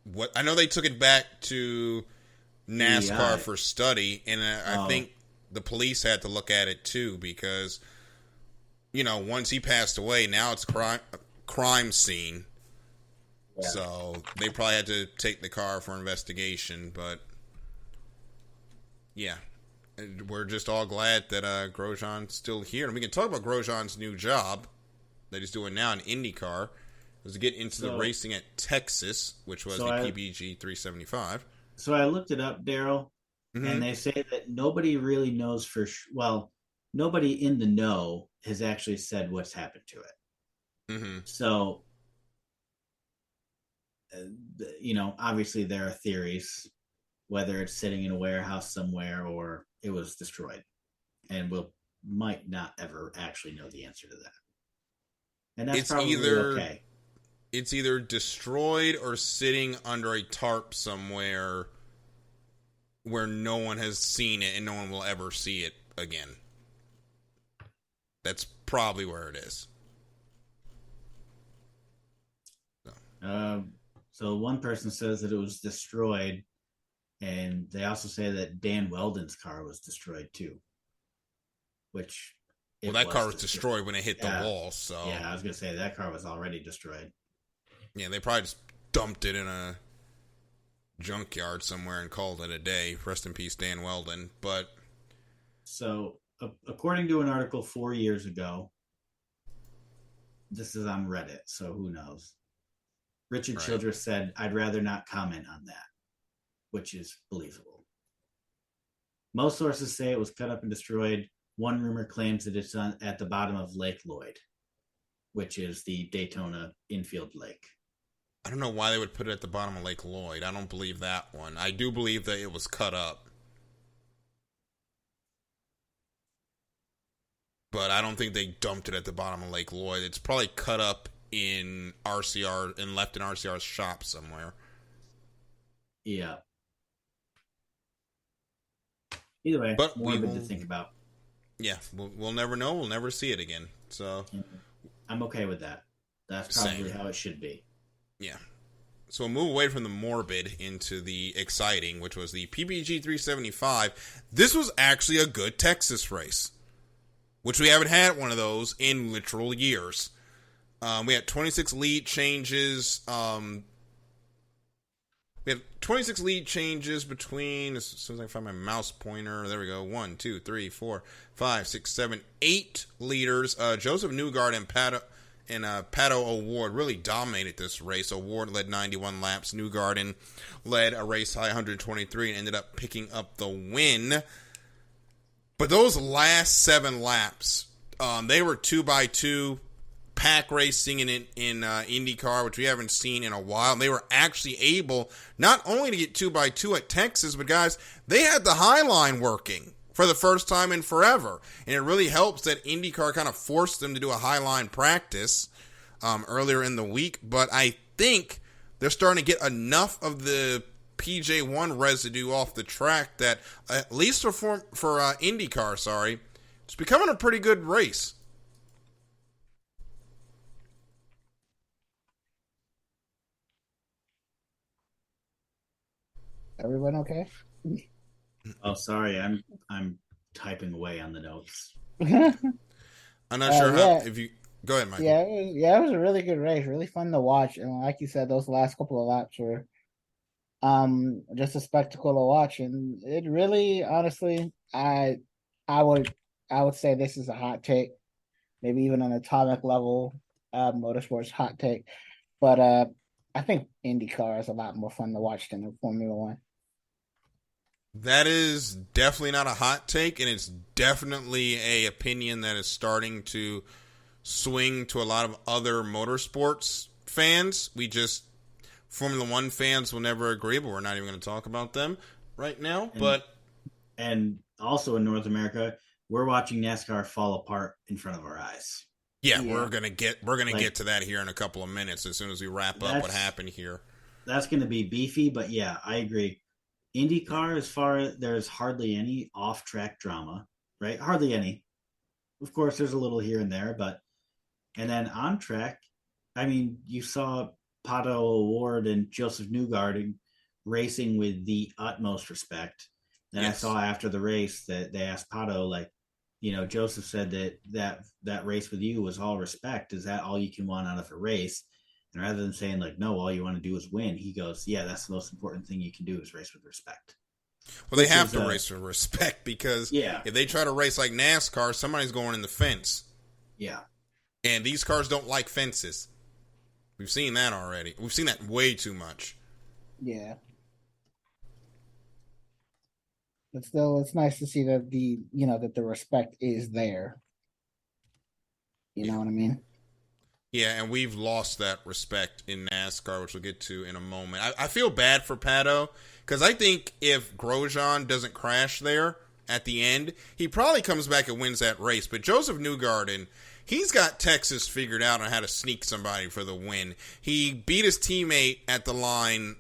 What I know, they took it back to NASCAR for study, and I think the police had to look at it too because, you know, once he passed away, now it's crime scene. Yeah. So they probably had to take the car for investigation, but yeah, we're just all glad that Grosjean's still here, and we can talk about Grosjean's new job that he's doing now in IndyCar. Was to get into the racing at Texas, which was the PBG 375. So I looked it up, Daryl, and they say that nobody really knows nobody in the know has actually said what's happened to it. Mm-hmm. So, you know, obviously there are theories, whether it's sitting in a warehouse somewhere or it was destroyed, and might not ever actually know the answer to that. And that's probably okay. It's either destroyed or sitting under a tarp somewhere where no one has seen it and no one will ever see it again. That's probably where it is. So one person says that it was destroyed, and they also say that Dan Weldon's car was destroyed too. That car was destroyed when it hit the wall. So yeah, I was gonna say that car was already destroyed. Yeah, they probably just dumped it in a junkyard somewhere and called it a day. Rest in peace, Dan Weldon. But so, according to an article 4 years ago, this is on Reddit, so who knows? Richard Childress said, "I'd rather not comment on that," which is believable. Most sources say it was cut up and destroyed. One rumor claims that it's at the bottom of Lake Lloyd, which is the Daytona infield lake. I don't know why they would put it at the bottom of Lake Lloyd. I don't believe that one. I do believe that it was cut up. But I don't think they dumped it at the bottom of Lake Lloyd. It's probably cut up in RCR and left in RCR's shop somewhere. Yeah. Either way, but more good to think about. Yeah, we'll never know. We'll never see it again. So I'm okay with that. That's probably how it should be. Yeah. So we'll move away from the morbid into the exciting, which was the PBG 375. This was actually a good Texas race, which we haven't had one of those in literal years. We had 26 lead changes. We had 26 lead changes between, as soon as I find my mouse pointer, there we go, 1, 2, 3, 4, 5, 6, 7, 8 leaders. Joseph Newgard and Pato O'Ward really dominated this race. O'Ward led 91 laps. Newgarden led a race high 123 and ended up picking up the win. But those last 7 laps, they were 2x2, pack racing in IndyCar, which we haven't seen in a while. And they were actually able not only to get 2x2 at Texas, but guys, they had the high line working for the first time in forever. And it really helps that IndyCar kind of forced them to do a high line practice earlier in the week. But I think they're starting to get enough of the PJ1 residue off the track that, at least for IndyCar, it's becoming a pretty good race. Everyone okay? Oh, sorry, I'm typing away on the notes. I'm not sure how. If you go ahead, Mike. Yeah, it was a really good race, really fun to watch, and like you said, those last couple of laps were just a spectacle to watch, and it really, honestly, I would say this is a hot take, maybe even an atomic level motorsports hot take, but I think IndyCar is a lot more fun to watch than Formula One. That is definitely not a hot take, and it's definitely a opinion that is starting to swing to a lot of other motorsports fans. Formula One fans will never agree, but we're not even going to talk about them right now. And also in North America, we're watching NASCAR fall apart in front of our eyes. Yeah, we're gonna get to that here in a couple of minutes as soon as we wrap up what happened here. That's going to be beefy, but yeah, I agree. IndyCar, as far as there's hardly any off-track drama, right? Hardly any. Of course, there's a little here and there, and then on track, I mean, you saw Pato O'Ward and Joseph Newgarden racing with the utmost respect. And yes. I saw after the race that they asked Pato, like, Joseph said that race with you was all respect. Is that all you can want out of a race? And rather than saying, like, no, all you want to do is win, he goes, yeah, that's the most important thing you can do is race with respect. Well, they have to race with respect because if they try to race like NASCAR, somebody's going in the fence. Yeah. And these cars don't like fences. We've seen that already. We've seen that way too much. Yeah. But still, it's nice to see that that the respect is there. You know what I mean? Yeah, and we've lost that respect in NASCAR, which we'll get to in a moment. I feel bad for Pato, because I think if Grosjean doesn't crash there at the end, he probably comes back and wins that race. But Joseph Newgarden, he's got Texas figured out on how to sneak somebody for the win. He beat his teammate at the line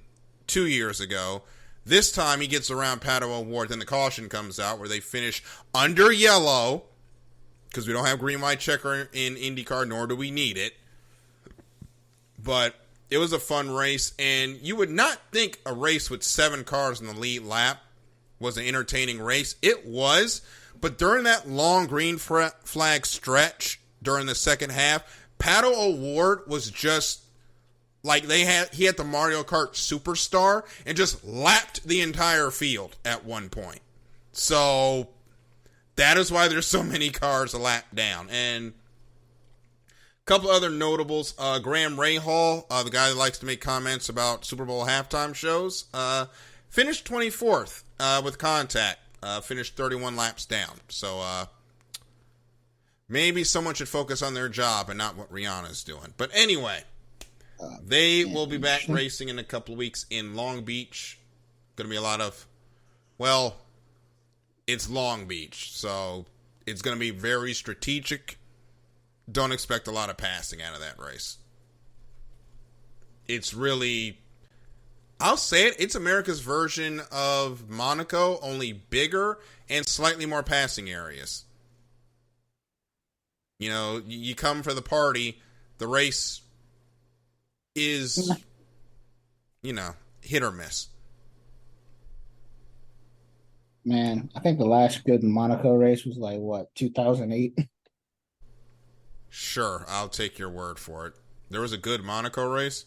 2 years ago. This time he gets around Pato O'Ward, then the caution comes out where they finish under yellow, because we don't have green, white checker in IndyCar, nor do we need it. But it was a fun race, and you would not think a race with 7 cars in the lead lap was an entertaining race. It was, but during that long green flag stretch during the second half, Pato O'Ward was just like he had the Mario Kart Superstar and just lapped the entire field at one point. So that is why there's so many cars a lap down. And a couple other notables, Graham Rahal, the guy that likes to make comments about Super Bowl halftime shows, finished 24th with contact, finished 31 laps down. So maybe someone should focus on their job and not what Rihanna's doing. But anyway, they will be back racing in a couple of weeks in Long Beach. Going to be a lot of, it's Long Beach, so it's going to be very strategic. Don't expect a lot of passing out of that race. It's really, I'll say it, it's America's version of Monaco, only bigger and slightly more passing areas. You come for the party, the race is, hit or miss. Man, I think the last good Monaco race was 2008? Sure, I'll take your word for it. There was a good Monaco race?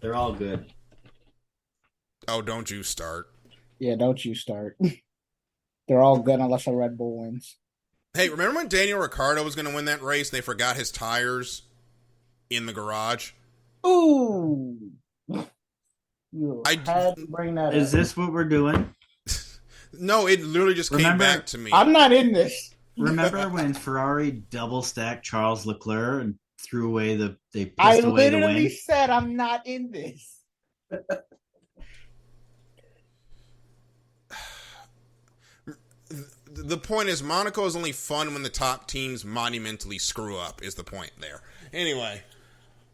They're all good. Oh, don't you start. Yeah, don't you start. They're all good unless a Red Bull wins. Hey, remember when Daniel Ricciardo was going to win that race and they forgot his tires in the garage? Ooh. You had to bring that Is this what we're doing? No, it literally just came back to me. I'm not in this. Remember when Ferrari double stacked Charles Leclerc and threw away they I pissed away the literally win? said I'm not in this. The point is, Monaco is only fun when the top teams monumentally screw up, is the point there. Anyway,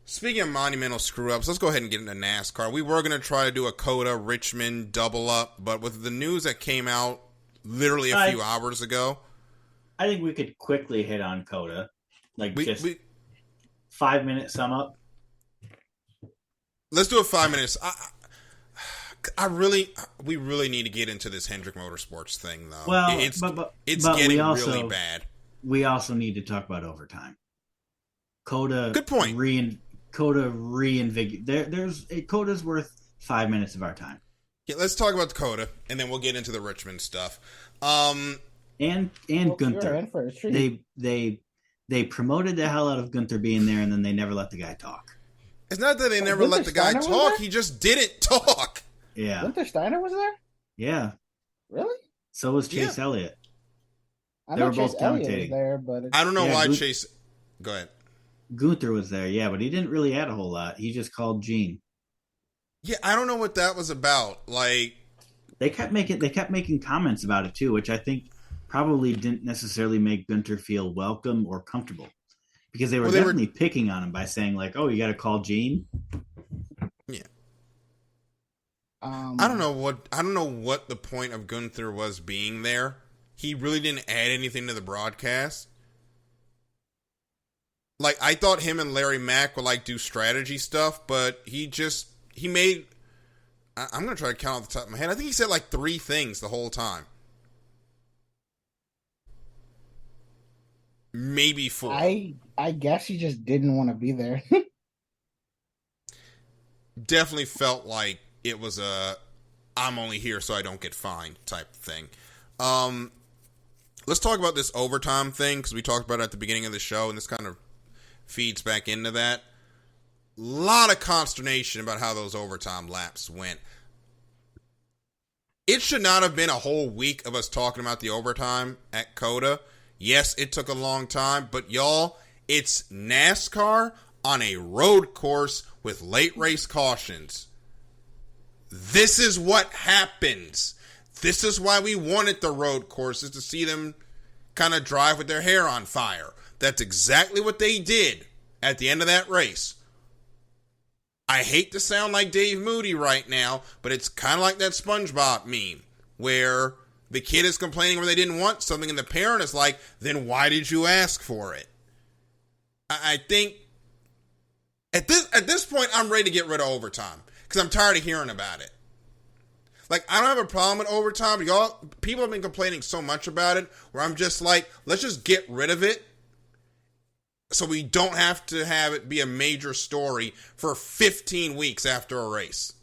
speaking of monumental screw-ups, let's go ahead and get into NASCAR. We were going to try to do a Coda-Richmond double-up, but with the news that came out literally a few hours ago... I think we could quickly hit on Coda. 5-minute sum up. Let's do it 5 minutes. We really need to get into this Hendrick Motorsports thing, though. Well, it's but getting really bad. We also need to talk about overtime. Coda. Good point. Coda reinvigorate. Coda's worth 5 minutes of our time. Yeah, let's talk about the Coda, and then we'll get into the Richmond stuff. And Gunther. They promoted the hell out of Gunther being there, and then they never let the guy talk. It's not that they never let the guy talk. He just didn't talk. Yeah. Gunther Steiner was there? Yeah. Really? So was Chase Elliott. They were both commentating there, but I don't know why Chase. Go ahead. Gunther was there, yeah, but he didn't really add a whole lot. He just called Gene. Yeah, I don't know what that was about. Like, they kept making comments about it too, which I think probably didn't necessarily make Gunther feel welcome or comfortable, because they were definitely picking on him by saying like, "Oh, you got to call Gene." Yeah. I don't know what the point of Gunther was being there. He really didn't add anything to the broadcast. Like, I thought him and Larry Mack would like do strategy stuff, but he made. I'm gonna try to count off the top of my head. I think he said like 3 things the whole time. Maybe 4. I guess he just didn't want to be there. Definitely felt like it was a I'm only here so I don't get fined type thing. Let's talk about this overtime thing, because we talked about it at the beginning of the show, and this kind of feeds back into that. Lot of consternation about how those overtime laps went. It should not have been a whole week of us talking about the overtime at Coda. Yes, it took a long time, but y'all, it's NASCAR on a road course with late race cautions. This is what happens. This is why we wanted the road courses, to see them kind of drive with their hair on fire. That's exactly what they did at the end of that race. I hate to sound like Dave Moody right now, but it's kind of like that SpongeBob meme where the kid is complaining when they didn't want something, and the parent is like, then why did you ask for it? I think at this point, I'm ready to get rid of overtime, because I'm tired of hearing about it. Like, I don't have a problem with overtime. People have been complaining so much about it, where I'm just like, let's just get rid of it, so we don't have to have it be a major story for 15 weeks after a race.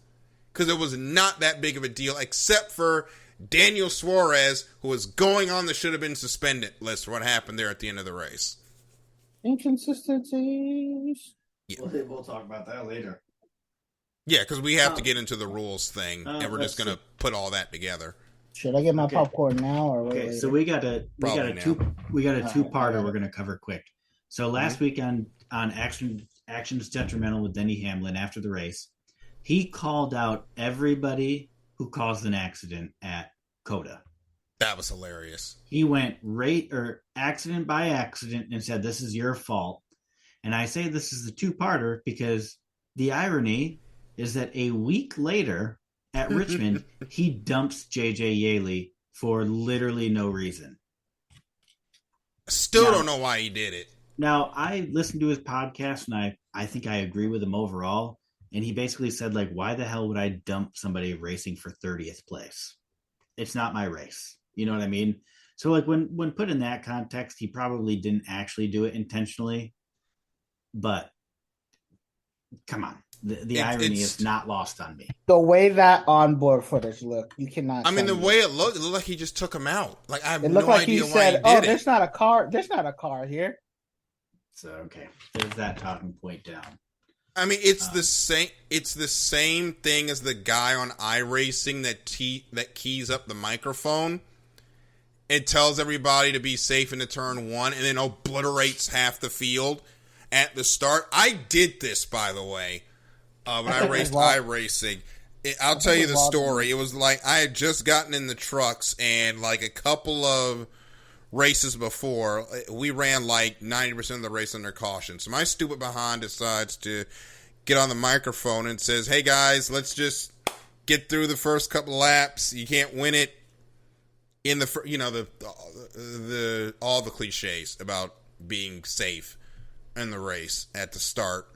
Because it was not that big of a deal, except for Daniel Suarez, who was going on the should have been suspended list for what happened there at the end of the race. Inconsistencies. Yeah. We'll talk about that later. Yeah, because we have to get into the rules thing, and we're just going to put all that together. Should I get my popcorn now or wait? Okay, so we got a two-parter we're going to cover quick. So last week on Actions Detrimental with Denny Hamlin after the race, he called out everybody who caused an accident at Coda. That was hilarious. He went accident by accident and said, this is your fault. And I say this is the two-parter because the irony is that a week later at Richmond, he dumps JJ Yaley for literally no reason. Still don't know why he did it. Now, I listened to his podcast, and I think I agree with him overall. And he basically said, like, why the hell would I dump somebody racing for 30th place? It's not my race. You know what I mean? So, like, when put in that context, he probably didn't actually do it intentionally. But, come on. The irony is not lost on me. The way that onboard footage looked, you cannot. I mean, the way it looked like he just took him out. Like, I have it no looked like idea he why said, he did "Oh, it. there's not a car. There's not a car here." So okay, there's that talking point down. I mean, it's the same. It's the same thing as the guy on iRacing that keys up the microphone. and tells everybody to be safe into turn one and then obliterates half the field at the start. I did this, by the way, when I raced iRacing. I'll tell you the story. It was like I had just gotten in the trucks, and like a couple of races before, we ran like 90% of the race under caution. So my stupid behind decides to get on the microphone and says, "Hey guys, let's just get through the first couple of laps. You can't win it in the all the cliches about being safe in the race at the start."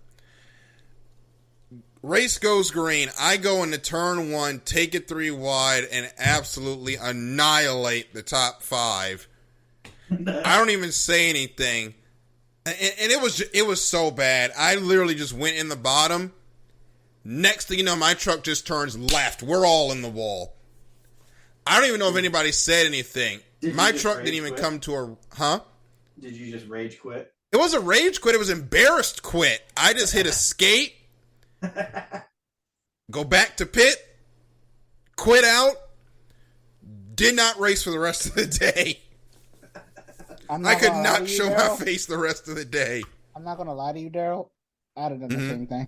Race goes green. I go into turn one, take it 3 wide, and absolutely annihilate the top 5. I don't even say anything, and it was so bad. I literally just went in the bottom. Next thing you know, my truck just turns left. We're all in the wall. I don't even know if anybody said anything. My truck didn't even come to a... Huh? Did you just rage quit? It wasn't rage quit. It was embarrassed quit. I just hit escape, go back to pit, quit out, did not race for the rest of the day. I could not show my face the rest of the day. I'm not going to lie to you, Daryl. I'd have done the same thing.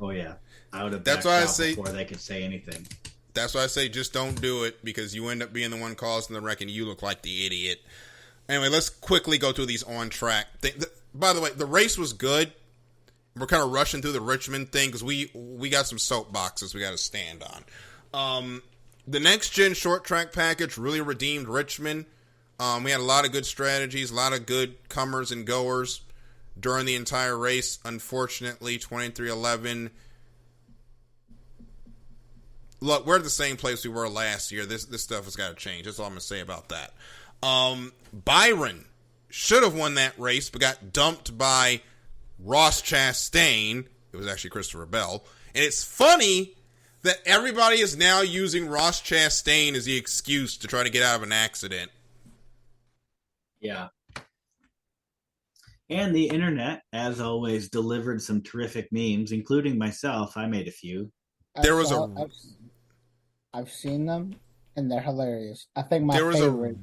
Oh, yeah. I would have backed out before they could say anything. That's why I say just don't do it, because you end up being the one causing the wreck and you look like the idiot. Anyway, let's quickly go through these on-track things. By the way, the race was good. We're kind of rushing through the Richmond thing because we got some soapboxes we got to stand on. The next-gen short-track package really redeemed Richmond. We had a lot of good strategies, a lot of good comers and goers during the entire race. Unfortunately, 2311. Look, we're at the same place we were last year. This stuff has got to change. That's all I'm going to say about that. Byron should have won that race, but got dumped by Ross Chastain. It was actually Christopher Bell. And it's funny that everybody is now using Ross Chastain as the excuse to try to get out of an accident. Yeah. And the internet, as always, delivered some terrific memes, including myself. I made a few. I've seen them, and they're hilarious. I think my favorite.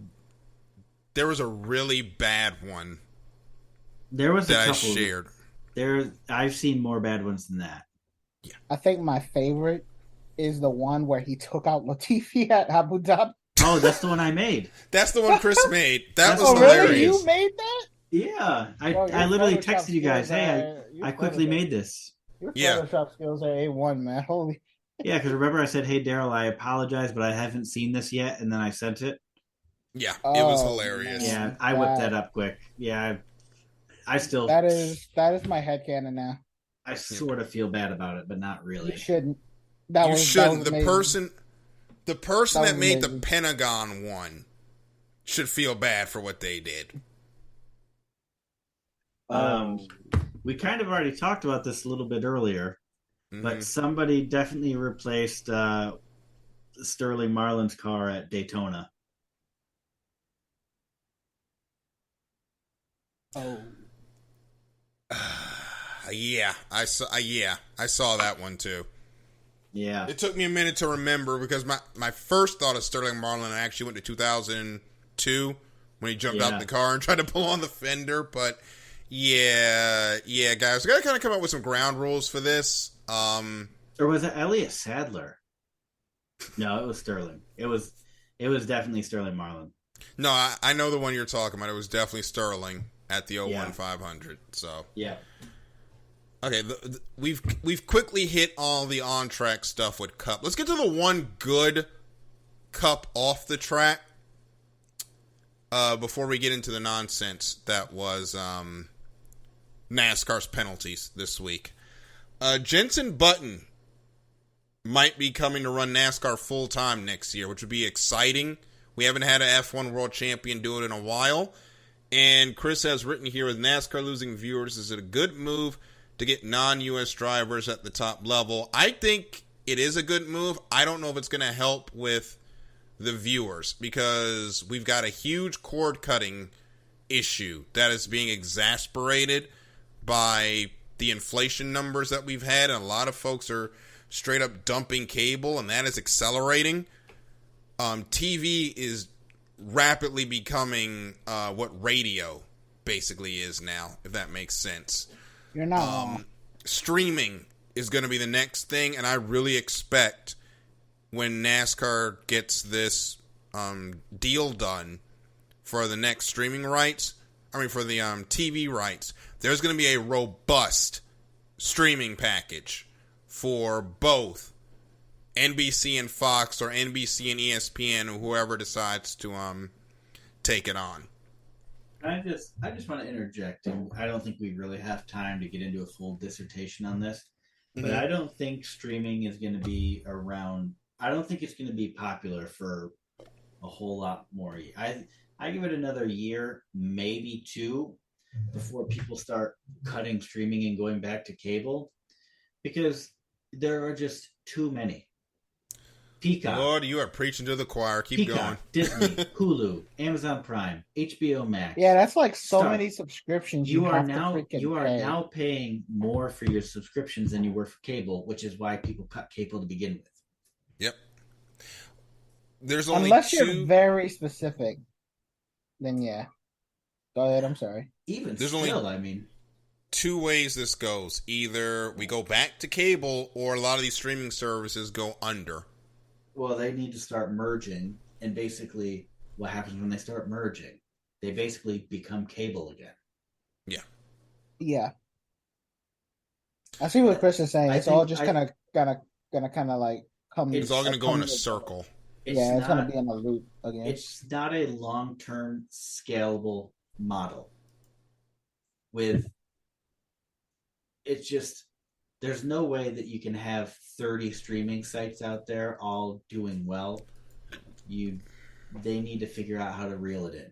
There was a really bad one. There was that a couple I shared. I've seen more bad ones than that. Yeah. I think my favorite is the one where he took out Latifi at Abu Dhabi. Oh, that's the one I made. That's the one Chris made. That was hilarious. Really? You made that? Yeah. I literally texted you guys, hey, I quickly made this. Your Photoshop skills are A1, man. Holy. Yeah, because remember I said, hey, Daryl, I apologize, but I haven't seen this yet, and then I sent it. Yeah, it was hilarious. Yeah, I whipped that up quick. Yeah, I still... That is my headcanon now. I sort of feel bad about it, but not really. You shouldn't. You shouldn't. The person that made the Pentagon one should feel bad for what they did. We kind of already talked about this a little bit earlier, but somebody definitely replaced Sterling Marlin's car at Daytona. Oh. I saw that one too. Yeah. It took me a minute to remember because my first thought of Sterling Marlin actually went to 2002 when he jumped out the car and tried to pull on the fender. But yeah, guys, we got to kind of come up with some ground rules for this. Or was it Elliott Sadler? No, it was Sterling. It was definitely Sterling Marlin. No, I know the one you're talking about. It was definitely Sterling at the 01 500. So yeah. Okay, we've quickly hit all the on-track stuff with Cup. Let's get to the one good Cup off the track before we get into the nonsense that was NASCAR's penalties this week. Jenson Button might be coming to run NASCAR full-time next year, which would be exciting. We haven't had an F1 world champion do it in a while. And Chris has written here, with NASCAR losing viewers, is it a good move to get non-U.S. drivers at the top level? I think it is a good move. I don't know if it's going to help with the viewers because we've got a huge cord-cutting issue that is being exasperated by the inflation numbers that we've had, and a lot of folks are straight up dumping cable, and that is accelerating. TV is rapidly becoming what radio basically is now, if that makes sense. You're not wrong. Streaming is going to be the next thing, and I really expect when NASCAR gets this deal done for the next streaming rights, for the TV rights, there's going to be a robust streaming package for both NBC and Fox, or NBC and ESPN, or whoever decides to take it on. I just want to interject, and I don't think we really have time to get into a full dissertation on this, but I don't think streaming is going to be around. I don't think it's going to be popular for a whole lot more. I give it another year, maybe 2, before people start cutting streaming and going back to cable, because there are just too many. Peacock. Lord, you are preaching to the choir. Keep going. Disney, Hulu, Amazon Prime, HBO Max. Yeah, that's like so many subscriptions. You are now paying more for your subscriptions than you were for cable, which is why people cut cable to begin with. Yep. There's only unless you're very specific, then yeah. Go ahead. I'm sorry. There's only 2 ways this goes. Either we go back to cable, or a lot of these streaming services go under. Well, they need to start merging, and basically what happens when they start merging, they basically become cable again. Yeah. Yeah. I see what Chris is saying. It's all just gonna like come. It's all gonna go in a circle. It's gonna be in a loop again. It's not a long-term scalable model. It's just, there's no way that you can have 30 streaming sites out there all doing well. They need to figure out how to reel it in.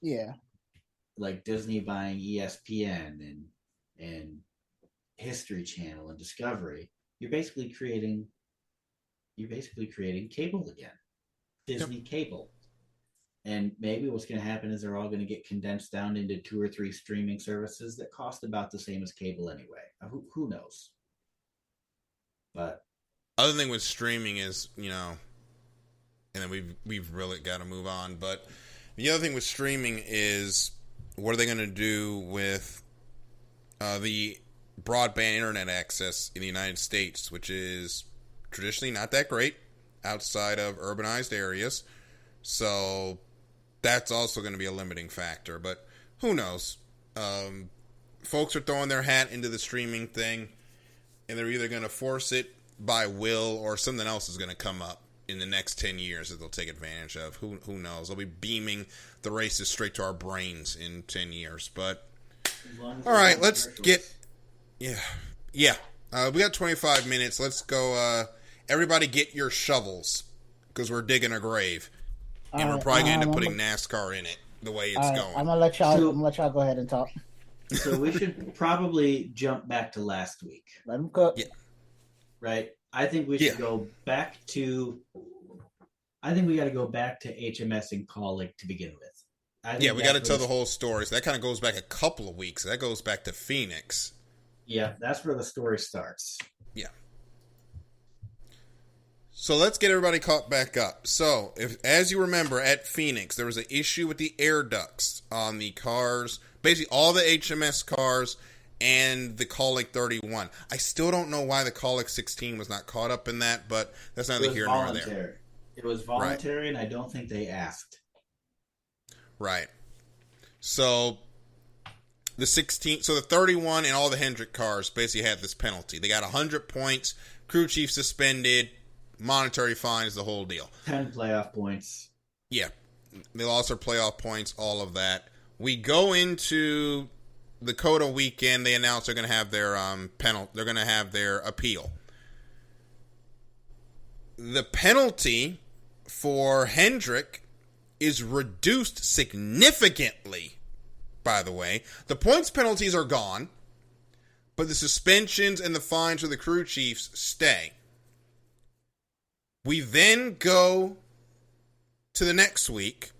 Yeah. Like Disney buying ESPN and History Channel and Discovery. You're basically creating cable again. Disney cable. And maybe what's going to happen is they're all going to get condensed down into 2 or 3 streaming services that cost about the same as cable anyway. Who knows? But other thing with streaming is, and then we've really got to move on. But the other thing with streaming is, what are they going to do with the broadband internet access in the United States, which is traditionally not that great outside of urbanized areas. So that's also going to be a limiting factor, but who knows? Folks are throwing their hat into the streaming thing, and they're either going to force it by will, or something else is going to come up in the next 10 years that they'll take advantage of. Who knows? They'll be beaming the races straight to our brains in 10 years. But all right, let's get we got 25 minutes. Let's go. Everybody get your shovels, because we're digging a grave. And we're probably going to end up putting NASCAR in it, the way it's going. I'm gonna let y'all go ahead and talk. So we should probably jump back to last week. Let them cook. Yeah. Right? I think we should go back to... I think we got to go back to HMS and Colic to begin with. We got to tell the whole story. So that kind of goes back a couple of weeks. That goes back to Phoenix. Yeah, that's where the story starts. Yeah. So let's get everybody caught back up. So, as you remember, at Phoenix, there was an issue with the air ducts on the cars, basically all the HMS cars and the Colic 31. I still don't know why the Colic 16 was not caught up in that, but that's neither here nor there. It was voluntary, and I don't think they asked. Right. So the 31 and all the Hendrick cars basically had this penalty. They got 100 points, crew chief suspended, monetary fines, the whole deal. 10 playoff points. Yeah. They lost their playoff points, all of that. We go into the COTA weekend. They announced they're going to have their they're going to have their appeal. The penalty for Hendrick is reduced significantly, by the way. The points penalties are gone, but the suspensions and the fines for the crew chiefs stay. We then go to the next week,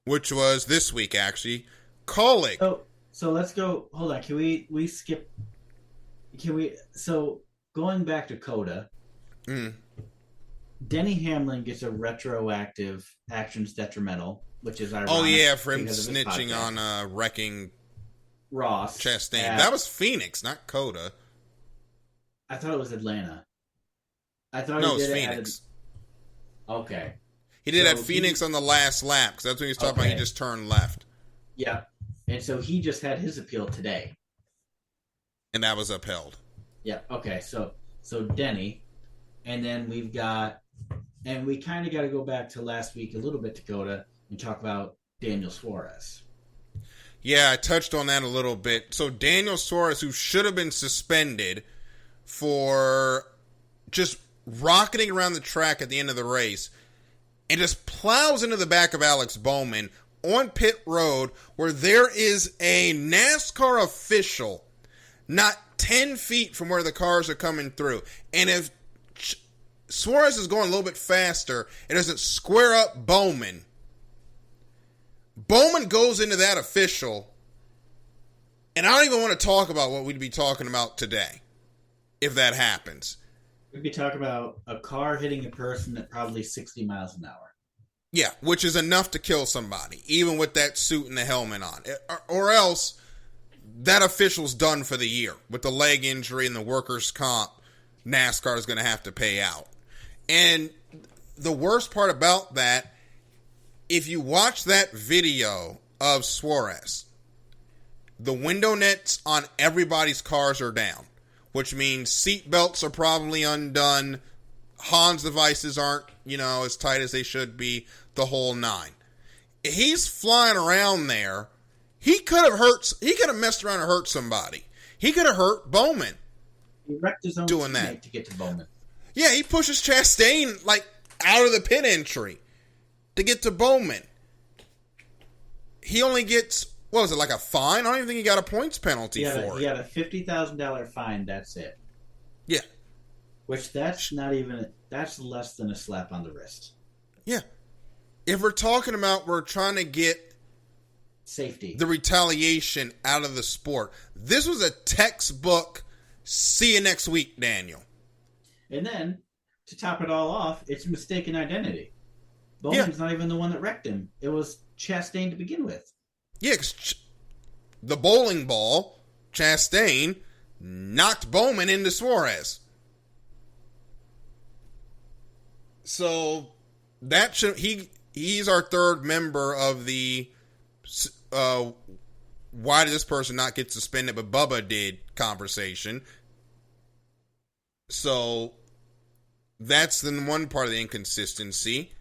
which was this week, actually. Colic. So let's go. Hold on. Can we skip? So going back to COTA, Denny Hamlin gets a retroactive actions detrimental, which is ironic. Oh yeah, for him because of his snitching podcast. on wrecking Ross Chastain. That was Phoenix, not Coda. I thought it was Atlanta. I thought No, he it was did Phoenix. Okay. He did So at Phoenix on the last lap, because that's when he was talking about he just turned left. Yeah. And so he just had his appeal today. And that was upheld. Yeah. Okay. So Denny, and then we've got, and we kind of got to go back to last week a little bit, Dakota, and talk about Daniel Suarez. Yeah, I touched on that a little bit. So Daniel Suarez, who should have been suspended for just rocketing around the track at the end of the race, and just plows into the back of Alex Bowman on pit road, where there is a NASCAR official not 10 feet from where the cars are coming through. And if Suarez is going a little bit faster, it doesn't square up Bowman. Bowman goes into that official, and I don't even want to talk about what we'd be talking about today if that happens. We'd be talking about a car hitting a person at probably 60 miles an hour. Yeah, which is enough to kill somebody, even with that suit and the helmet on. Or else, that official's done for the year. With the leg injury and the workers' comp, NASCAR is going to have to pay out. And the worst part about that, if you watch that video of Suarez, the window nets on everybody's cars are down, which means seat belts are probably undone. Hans devices aren't, as tight as they should be, the whole nine. He's flying around there. He could have messed around and hurt somebody. He could have hurt Bowman. He wrecked his own doing teammate that to get to Bowman. Yeah, he pushes Chastain out of the pit entry to get to Bowman. He only gets, what was it, like a fine? I don't even think he got a points penalty for it. He had a $50,000 fine, that's it. Yeah. Which that's less than a slap on the wrist. Yeah. If we're talking about we're trying to get safety, the retaliation out of the sport, this was a textbook, see you next week, Daniel. And then, to top it all off, it's mistaken identity. Bowman's not even the one that wrecked him. It was Chastain to begin with. Yeah, because the bowling ball, Chastain, knocked Bowman into Suarez. So that he's our third member of the why did this person not get suspended but Bubba did conversation. So that's the one part of the inconsistency.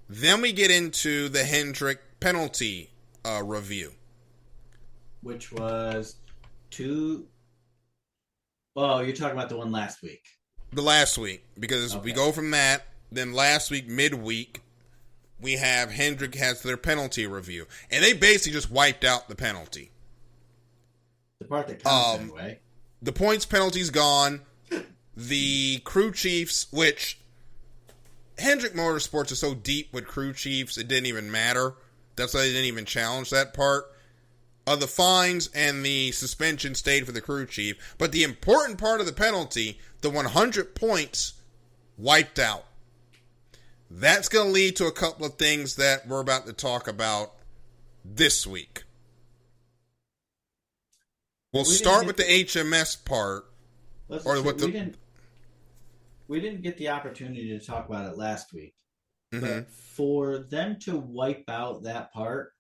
Then we get into the Hendrick penalty review, which was you're talking about the one last week. The last week, because we go from that. Then last week, midweek, we have Hendrick has their penalty review. And they basically just wiped out the penalty. The part that counts anyway. The points penalty's gone. The crew chiefs, which Hendrick Motorsports is so deep with crew chiefs, it didn't even matter. That's why they didn't even challenge that part. The fines and the suspension stayed for the crew chief. But the important part of the penalty, the 100 points, wiped out. That's going to lead to a couple of things that we're about to talk about this week. We'll start with the HMS part. We didn't get the opportunity to talk about it last week. Mm-hmm. But for them to wipe out that part,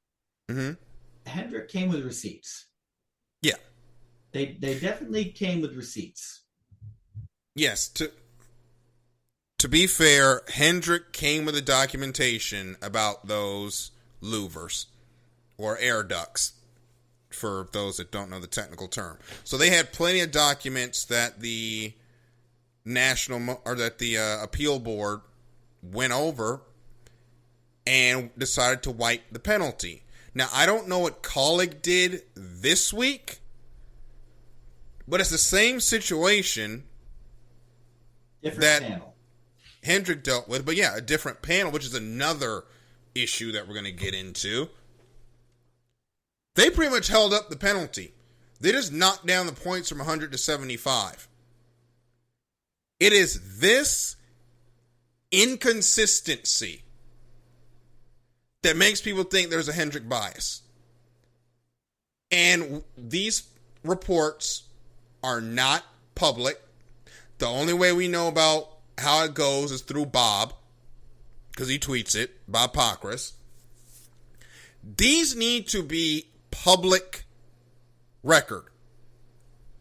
Hendrick came with receipts. Yeah. They definitely came with receipts. Yes, to be fair, Hendrick came with the documentation about those louvers, or air ducts, for those that don't know the technical term. So they had plenty of documents that the appeal board went over and decided to wipe the penalty. Now, I don't know what Colleague did this week, but it's the same situation Different panel. Hendrick dealt with, but yeah, a different panel, which is another issue that we're going to get into. They pretty much held up the penalty. They just knocked down the points from 100 to 75. It is this inconsistency that makes people think there's a Hendrick bias. And these reports are not public. The only way we know about how it goes is through Bob, because he tweets it, Bob Pockrass. These need to be public record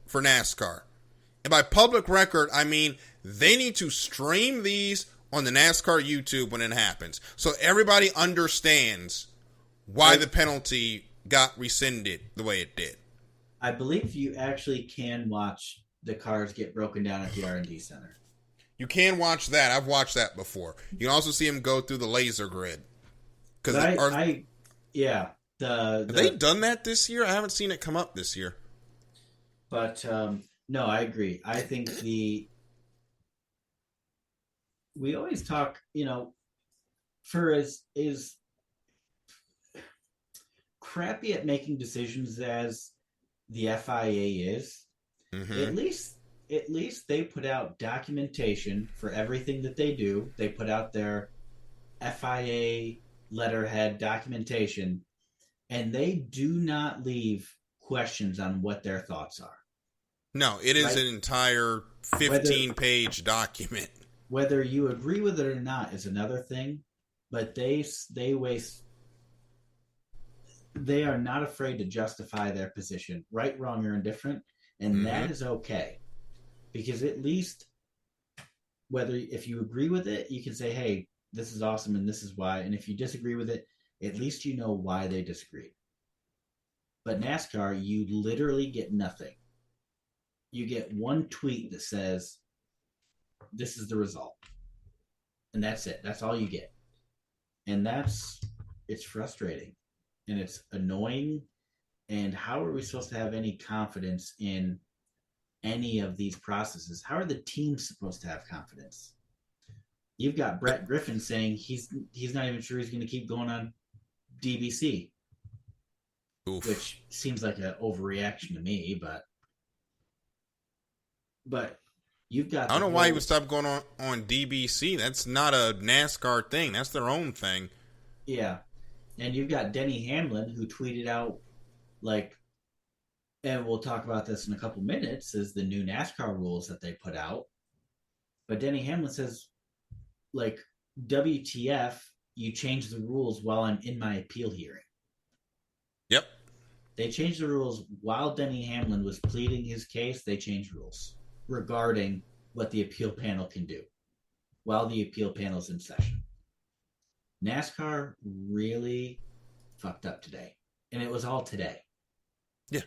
for NASCAR. And by public record, I mean they need to stream these on the NASCAR YouTube when it happens, so everybody understands why the penalty got rescinded the way it did. I believe you actually can watch the cars get broken down at the R&D Center. You can watch that. I've watched that before. You can also see them go through the laser grid. Have they done that this year? I haven't seen it come up this year. But no, I agree. I think we always talk, for as crappy at making decisions as the FIA is, at least they put out documentation for everything that they do. They put out their FIA letterhead documentation, and they do not leave questions on what their thoughts are. No, it is an entire 15-page document. Whether you agree with it or not is another thing, but they are not afraid to justify their position, right, wrong, or indifferent, and that is okay. Because at least, if you agree with it, you can say, hey, this is awesome and this is why. And if you disagree with it, at least you know why they disagree. But NASCAR, you literally get nothing. You get one tweet that says, this is the result. And that's it. That's all you get. And it's frustrating. And it's annoying. And how are we supposed to have any confidence in any of these processes? How are the teams supposed to have confidence? You've got Brett Griffin saying he's not even sure he's going to keep going on DBC. Oof. Which seems like an overreaction to me, but you've got... I don't know why he would stop going on DBC. That's not a NASCAR thing. That's their own thing. Yeah. And you've got Denny Hamlin, who tweeted out, and we'll talk about this in a couple minutes, is the new NASCAR rules that they put out. But Denny Hamlin says, WTF, you changed the rules while I'm in my appeal hearing. Yep. They changed the rules while Denny Hamlin was pleading his case. They changed rules regarding what the appeal panel can do while the appeal panel is in session. NASCAR really fucked up today. And it was all today. Yeah.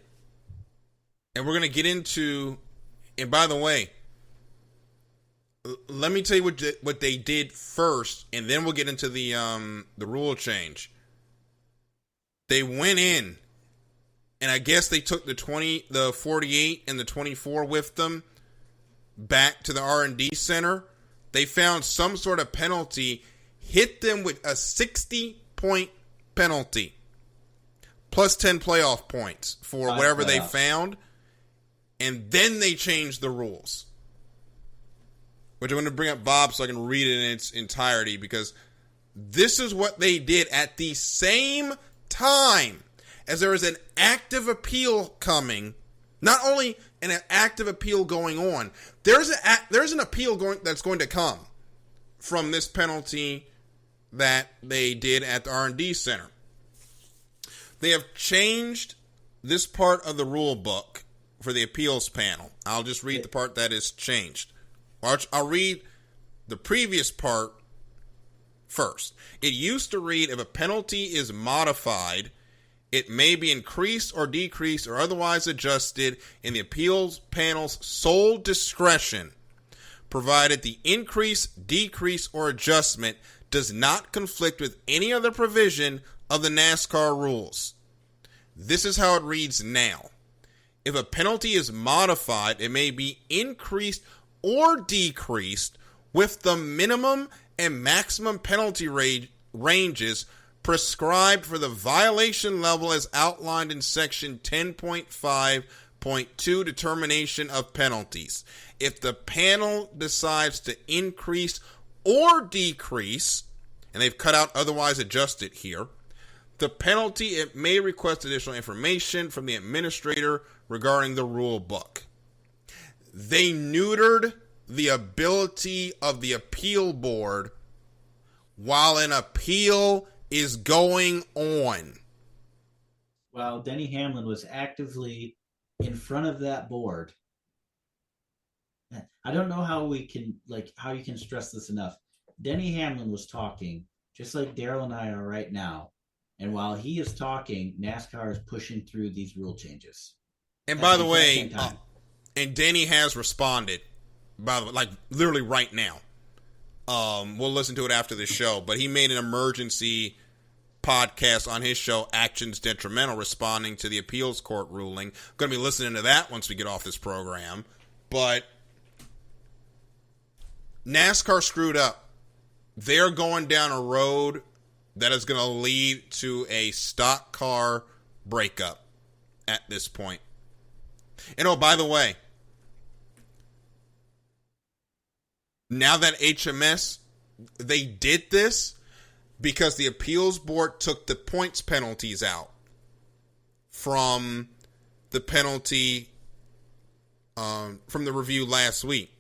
And we're going to get into, and by the way, let me tell you what they did first, and then we'll get into the rule change. They went in, and I guess they took the 48 and the 24 with them back to the R&D center. They found some sort of penalty, hit them with a 60-point penalty, plus 10 playoff points for whatever they found, and then they changed the rules. Which I'm going to bring up Bob so I can read it in its entirety, because this is what they did at the same time as there is an active appeal coming. Not only an active appeal going on, there's an appeal that's going to come from this penalty that they did at the R&D center. They have changed this part of the rule book for the appeals panel. I'll just read the part that is changed. I'll read the previous part first. It used to read, if a penalty is modified, it may be increased or decreased or otherwise adjusted in the appeals panel's sole discretion, provided the increase, decrease, or adjustment does not conflict with any other provision of the NASCAR rules. This is how it reads now. If a penalty is modified, it may be increased or decreased with the minimum and maximum penalty ranges prescribed for the violation level as outlined in section 10.5.2 determination of penalties. If the panel decides to increase or decrease, and they've cut out otherwise adjusted here, the penalty, it may request additional information from the administrator regarding the rule book. They neutered the ability of the appeal board while an appeal is going on. While Denny Hamlin was actively in front of that board. I don't know how you can stress this enough. Denny Hamlin was talking just like Daryl and I are right now. And while he is talking, NASCAR is pushing through these rule changes. And by the way, and Denny has responded, by the way, like literally right now. We'll listen to it after the show, but he made an emergency podcast on his show, Actions Detrimental, responding to the appeals court ruling. Going to be listening to that once we get off this program. But NASCAR screwed up. They're going down a road that is going to lead to a stock car breakup at this point. And oh, by the way, now that HMS, they did this because the appeals board took the points penalties out from the penalty from the review last week.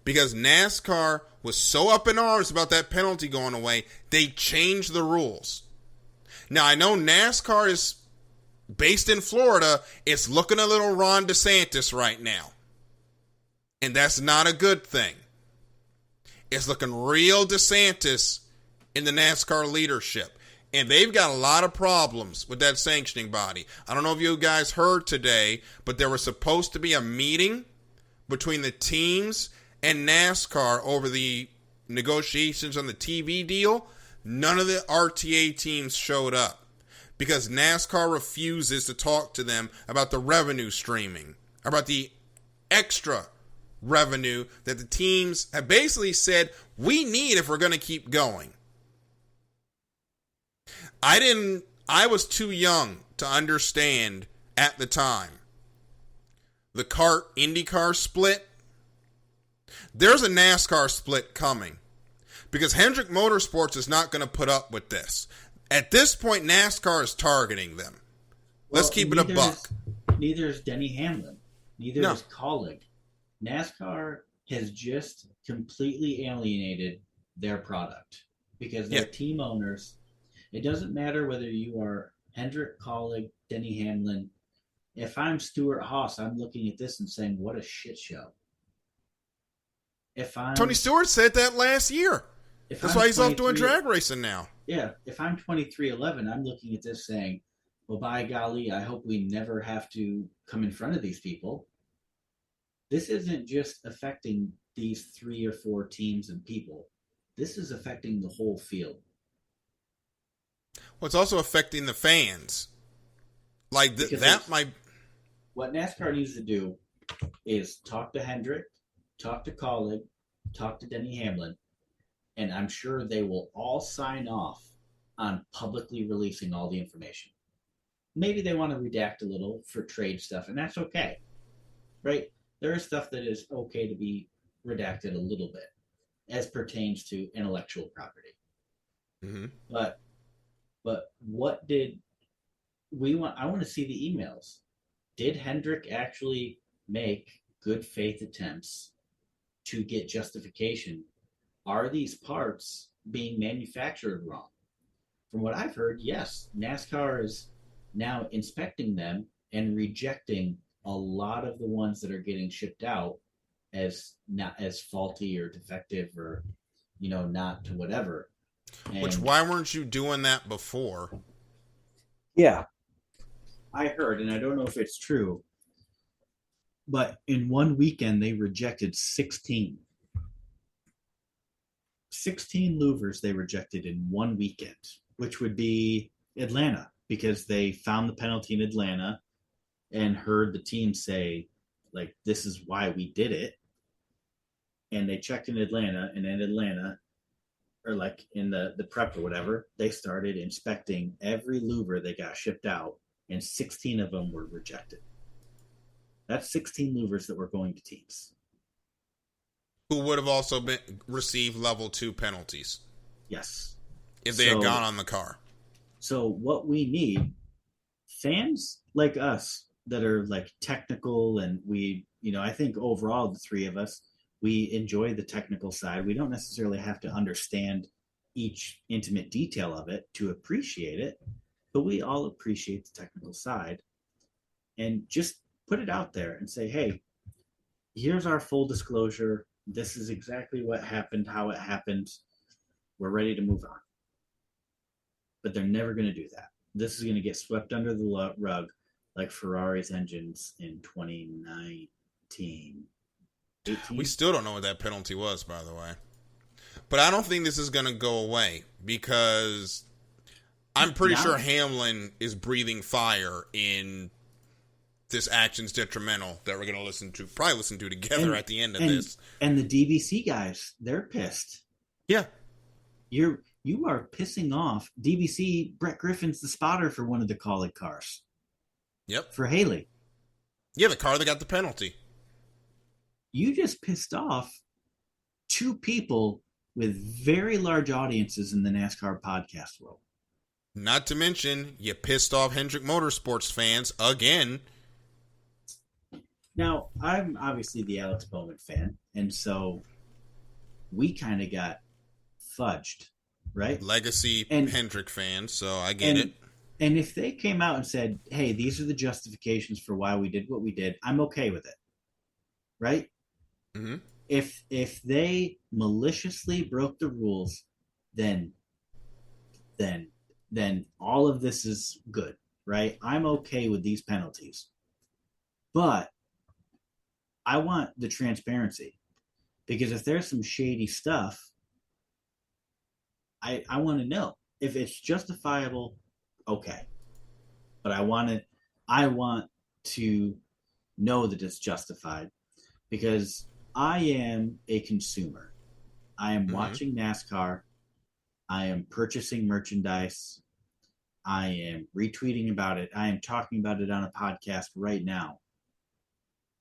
Because NASCAR was so up in arms about that penalty going away, they changed the rules. Now, I know NASCAR is based in Florida. It's looking a little Ron DeSantis right now. And that's not a good thing. It's looking real DeSantis in the NASCAR leadership. And they've got a lot of problems with that sanctioning body. I don't know if you guys heard today, but there was supposed to be a meeting between the teams and NASCAR over the negotiations on the TV deal. None of the RTA teams showed up because NASCAR refuses to talk to them about the revenue streaming, about the extra revenue that the teams have basically said we need if we're going to keep going. I was too young to understand at the time the IndyCar split. There's a NASCAR split coming because Hendrick Motorsports is not going to put up with this. At this point, NASCAR is targeting them. Let's keep it a buck. Neither is Denny Hamlin. Neither is Colleague. NASCAR has just completely alienated their product because their team owners. It doesn't matter whether you are Hendrick, Colleague, Denny Hamlin. If I'm Stuart Haas, I'm looking at this and saying, what a shit show. Tony Stewart said that last year. That's why he's off doing drag racing now. Yeah, if I'm 23-11, I'm looking at this saying, well, by golly, I hope we never have to come in front of these people. This isn't just affecting these 3 or 4 teams and people. This is affecting the whole field. Well, it's also affecting the fans. Like that might. What NASCAR needs to do is talk to Hendrick, talk to Colleague, talk to Denny Hamlin, and I'm sure they will all sign off on publicly releasing all the information. Maybe they want to redact a little for trade stuff, and that's okay, right? There is stuff that is okay to be redacted a little bit as pertains to intellectual property. Mm-hmm. But what did we want? I want to see the emails. Did Hendrick actually make good faith attempts to get justification? Are these parts being manufactured wrong? From what I've heard, yes. NASCAR is now inspecting them and rejecting a lot of the ones that are getting shipped out as not as faulty or defective or, not to whatever. Why weren't you doing that before? Yeah. I heard, and I don't know if it's true, but in one weekend they rejected 16. 16 louvers they rejected in one weekend, which would be Atlanta, because they found the penalty in Atlanta and heard the team say, like, this is why we did it. And they checked in Atlanta, and in Atlanta, or like in the prep or whatever, they started inspecting every louver they got shipped out, and 16 of them were rejected. That's 16 louvers that were going to teams. Who would have also received level 2 penalties. Yes. If they had gone on the car. So what we need, fans like us that are like technical, and we, I think overall the three of us, we enjoy the technical side. We don't necessarily have to understand each intimate detail of it to appreciate it, but we all appreciate the technical side. And just put it out there and say, hey, here's our full disclosure. This is exactly what happened, how it happened. We're ready to move on. But they're never going to do that. This is going to get swept under the rug like Ferrari's engines in 2019. 18? We still don't know what that penalty was, by the way. But I don't think this is going to go away because I'm pretty sure Hamlin is breathing fire in this action's detrimental that we're going to probably listen to together at the end of this. And the DBC guys, they're pissed. Yeah. You are pissing off DBC. Brett Griffin's the spotter for one of the Kaulig cars. Yep. For Haley. Yeah, the car that got the penalty. You just pissed off two people with very large audiences in the NASCAR podcast world. Not to mention, you pissed off Hendrick Motorsports fans again. Now, I'm obviously the Alex Bowman fan, and so we kind of got fudged, right? Legacy Hendrick fans, so I get it. And if they came out and said, hey, these are the justifications for why we did what we did, I'm okay with it, right? Mm-hmm. If they maliciously broke the rules, then all of this is good, right? I'm okay with these penalties. But I want the transparency, because if there's some shady stuff, I want to know. If it's justifiable, okay. But I want to know that it's justified, because I am a consumer. I am watching NASCAR. I am purchasing merchandise. I am retweeting about it. I am talking about it on a podcast right now.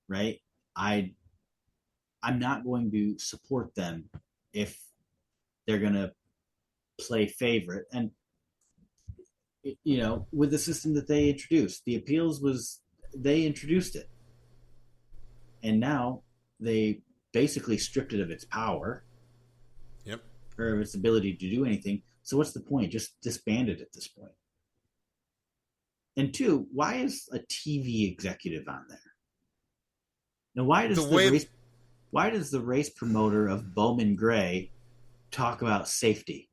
Right? I'm not going to support them if they're going to play favorite. And, with the system that they introduced, the appeals they introduced it. And now they basically stripped it of its power. Yep. Or of its ability to do anything. So what's the point? Just disband it at this point. And two, why is a TV executive on there? Now, why does the race promoter of Bowman Gray talk about safety?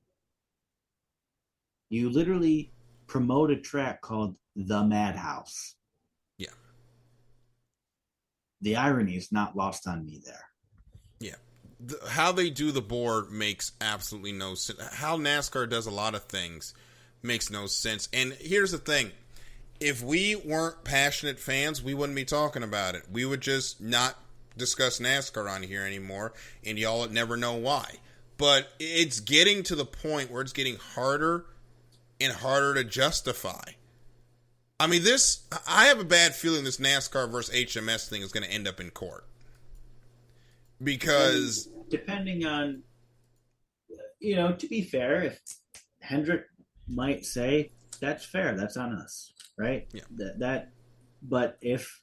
You literally promote a track called The Madhouse. Yeah. The irony is not lost on me there. Yeah. How they do the board makes absolutely no sense. How NASCAR does a lot of things makes no sense. And here's the thing. If we weren't passionate fans, we wouldn't be talking about it. We would just not discuss NASCAR on here anymore, and y'all would never know why. But it's getting to the point where it's getting harder and harder to justify. I mean, I have a bad feeling this NASCAR versus HMS thing is going to end up in court. Because depending on, to be fair, if Hendrick might say, that's fair, that's on us, right? Yeah. But if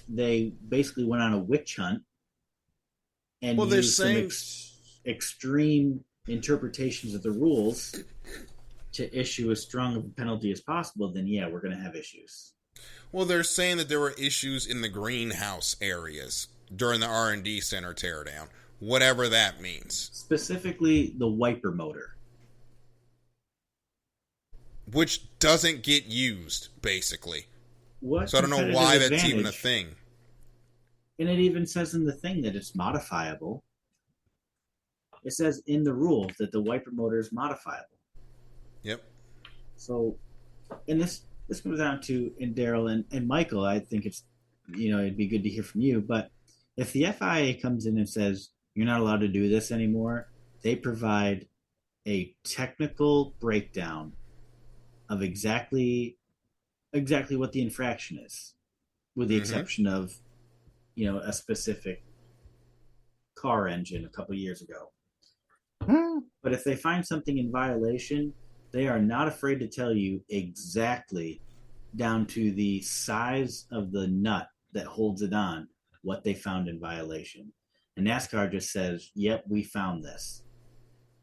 they basically went on a witch hunt and used some extreme interpretations of the rules to issue as strong of a penalty as possible, then yeah, we're going to have issues. Well, they're saying that there were issues in the greenhouse areas during the R&D center teardown, whatever that means. Specifically, the wiper motor. Which doesn't get used, basically. What? So I don't know why that's even a thing. And it even says in the thing that it's modifiable. It says in the rule that the wiper motor is modifiable. Yep. So, and this comes down to, and Daryl and Michael, I think it's, it'd be good to hear from you, but if the FIA comes in and says, you're not allowed to do this anymore, they provide a technical breakdown of exactly what the infraction is, with the exception of, a specific car engine a couple years ago. Hmm. But if they find something in violation, they are not afraid to tell you exactly down to the size of the nut that holds it on what they found in violation. And NASCAR just says, yep, we found this.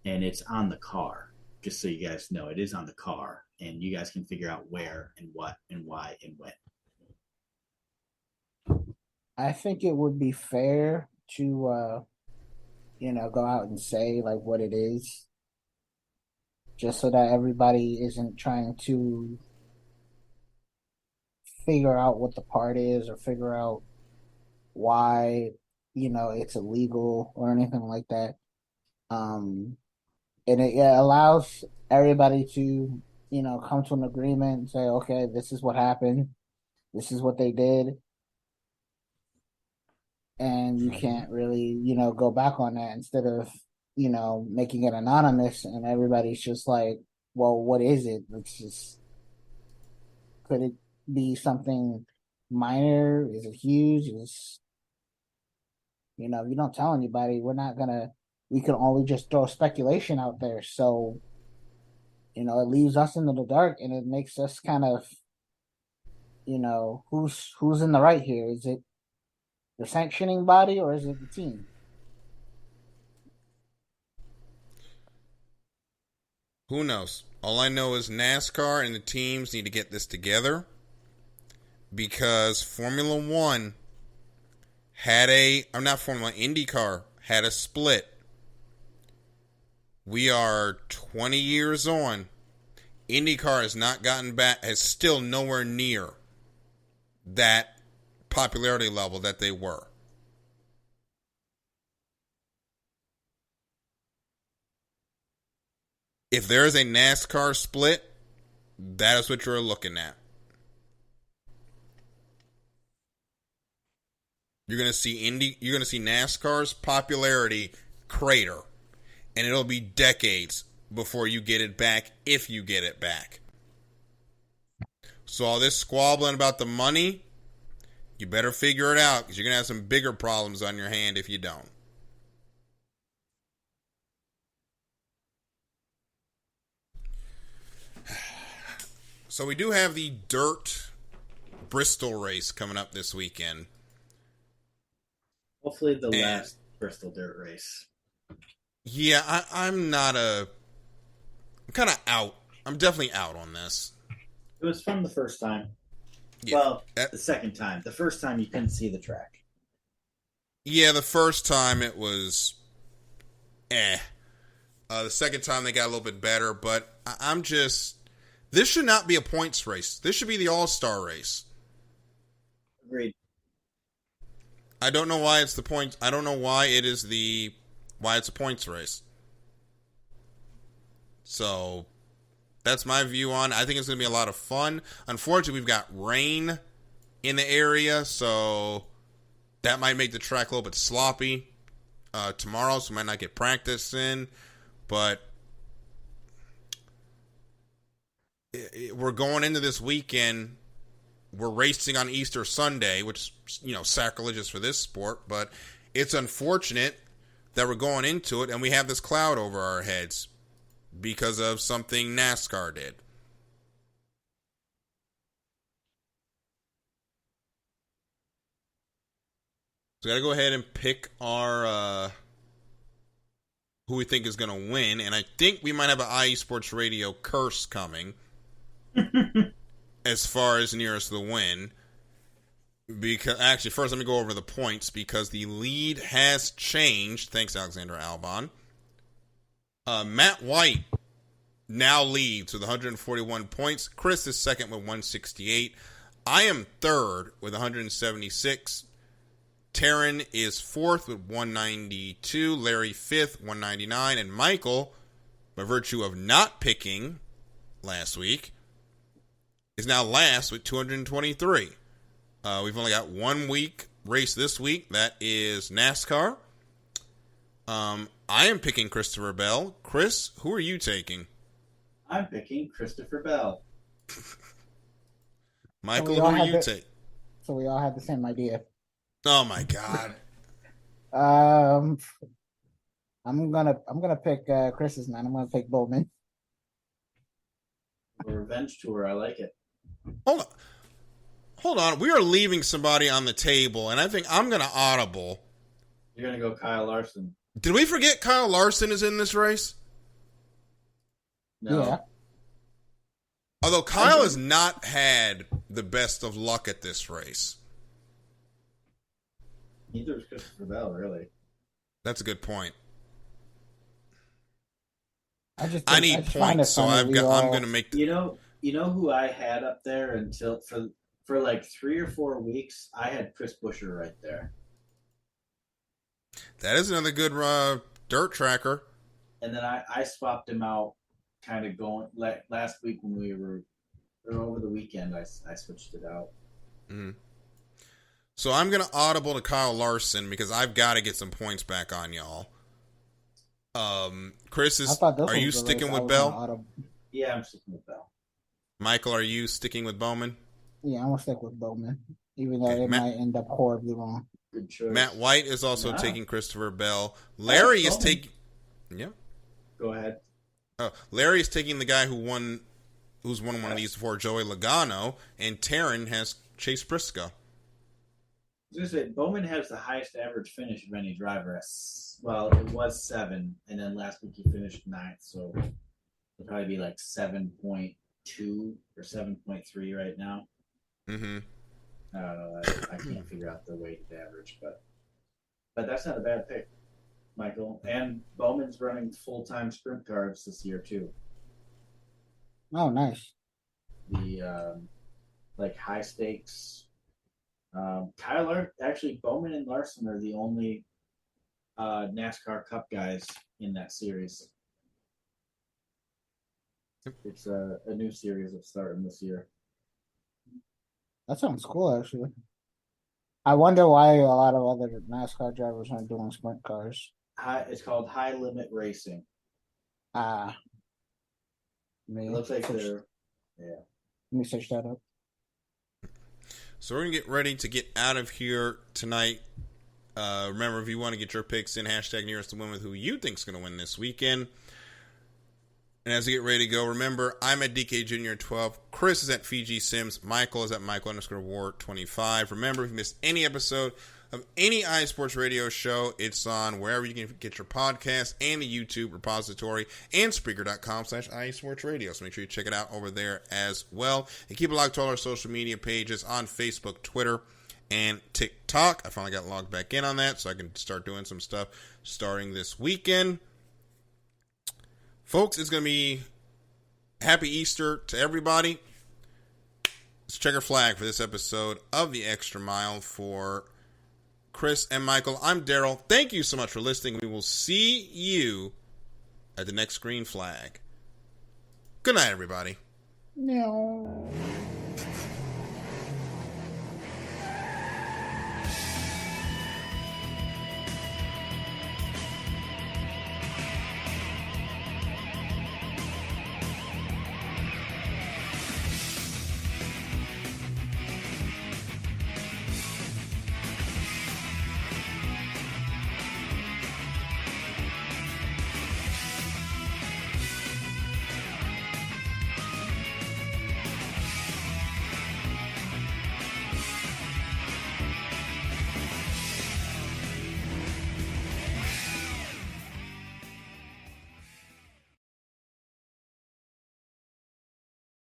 And it's on the car. Just so you guys know, it is on the car. And you guys can figure out where and what and why and when. I think it would be fair to go out and say like what it is, just so that everybody isn't trying to figure out what the part is or figure out why it's illegal or anything like that. And it allows everybody to come to an agreement and say, okay, this is what happened, this is what they did, and you can't really go back on that, instead of making it anonymous and everybody's just like, well, what is it? It's just, could it be something minor? Is it huge? Is if you don't tell anybody, we can only just throw speculation out there. So it leaves us into the dark, and it makes us kind of who's in the right here? Is it the sanctioning body or is it the team? Who knows? All I know is NASCAR and the teams need to get this together, because Formula One IndyCar had a split. We are 20 years on. IndyCar has not gotten back, is still nowhere near that popularity level that they were. If there is a NASCAR split, that is what you're looking at. You're going to see NASCAR's popularity crater, and it'll be decades before you get it back, if you get it back. So all this squabbling about the money, you better figure it out, because you're going to have some bigger problems on your hand if you don't. So we do have the Dirt Bristol race coming up this weekend. Hopefully the last Bristol Dirt race. Yeah, I'm kind of out. I'm definitely out on this. It was fun the first time. Yeah, well, the second time. The first time you couldn't see the track. Yeah, the first time it was The second time they got a little bit better, but this should not be a points race. This should be the All-Star race. Agreed. I don't know why it's the points. I don't know why it's a points race. So that's my view on it. I think it's going to be a lot of fun. Unfortunately, we've got rain in the area, so that might make the track a little bit sloppy tomorrow, so we might not get practice in. But we're going into this weekend. We're racing on Easter Sunday, which is, sacrilegious for this sport, but it's unfortunate that we're going into it and we have this cloud over our heads because of something NASCAR did. So we got to go ahead and pick our who we think is going to win, and I think we might have an IE Sports Radio curse coming as far as nearest the win. Because actually, first let me go over the points, because the lead has changed. Thanks, Alexander Albon. Matt White now leads with 141 points. Chris is second with 168. I am third with 176. Taryn is fourth with 192. Larry fifth, 199. And Michael, by virtue of not picking last week, is now last with 223. We've only got 1 week race this week. That is NASCAR. I am picking Christopher Bell. Chris, who are you taking? I'm picking Christopher Bell. Michael, who are you taking? So we all have the same idea. Oh, my God. Um, I'm gonna pick Chris's man. I'm gonna pick Bowman. A revenge tour. I like it. Hold on. Hold on. We are leaving somebody on the table, and I think I'm going to audible. You're gonna go Kyle Larson. Did we forget Kyle Larson is in this race? No. Yeah. Although Kyle has not had the best of luck at this race. Neither is Christopher Bell, really. That's a good point. I need just find it points, so funny I'm going to make. You know who I had up there until for like 3 or 4 weeks. I had Chris Buescher right there, That is another good dirt tracker. and then I swapped him out, kind of going like last week when we were or over the weekend. I switched it out. Mm-hmm. So I'm going to audible to Kyle Larson because I've got to get some points back on y'all. Chris, are you sticking with Bell? Yeah, I'm sticking with Bell. Michael, are you sticking with Bowman? Yeah, I'm gonna stick with Bowman, even though Okay, it might end up horribly wrong. Good choice. Matt White is also taking Christopher Bell. Larry is taking. Yeah. Go ahead. Oh, Larry is taking the guy who's won one of these before, Joey Logano, and Taryn has Chase Briscoe. I was gonna say Bowman has the highest average finish of any driver. Well, it was 7, and then last week he finished 9th, so it'll probably be like 7.2 or 7.3 right now. Mm-hmm. I don't know. I can't figure out the weighted average, but that's not a bad pick, Michael. And Bowman's running full-time sprint cars this year too. Oh, nice. The like high stakes. Actually, Bowman and Larson are the only NASCAR Cup guys in that series. It's a new series that's starting this year. That sounds cool, actually. I wonder why a lot of other NASCAR drivers aren't doing sprint cars. It's called High Limit Racing. Let It looks like they're Let me search that up. So we're going to get ready to get out of here tonight. Remember, if you want to get your picks in, hashtag nearest to win with who you think is going to win this weekend. And as we get ready to go, remember, I'm at DK Jr. at 12. Chris is at Fiji Sims. Michael is at Michael_War25. Remember, if you missed any episode of any iSports radio show, it's on wherever you can get your podcast and the YouTube repository and Spreaker.com/iSportsRadio. So make sure you check it out over there as well. And keep it locked to all our social media pages on Facebook, Twitter, and TikTok. I finally got logged back in on that, so I can start doing some stuff starting this weekend. Folks, it's going to be Happy Easter to everybody. Let's check our flag for this episode of The Extra Mile for Chris and Michael. I'm Daryl. Thank you so much for listening. We will see you at the next green flag. Good night, everybody. No.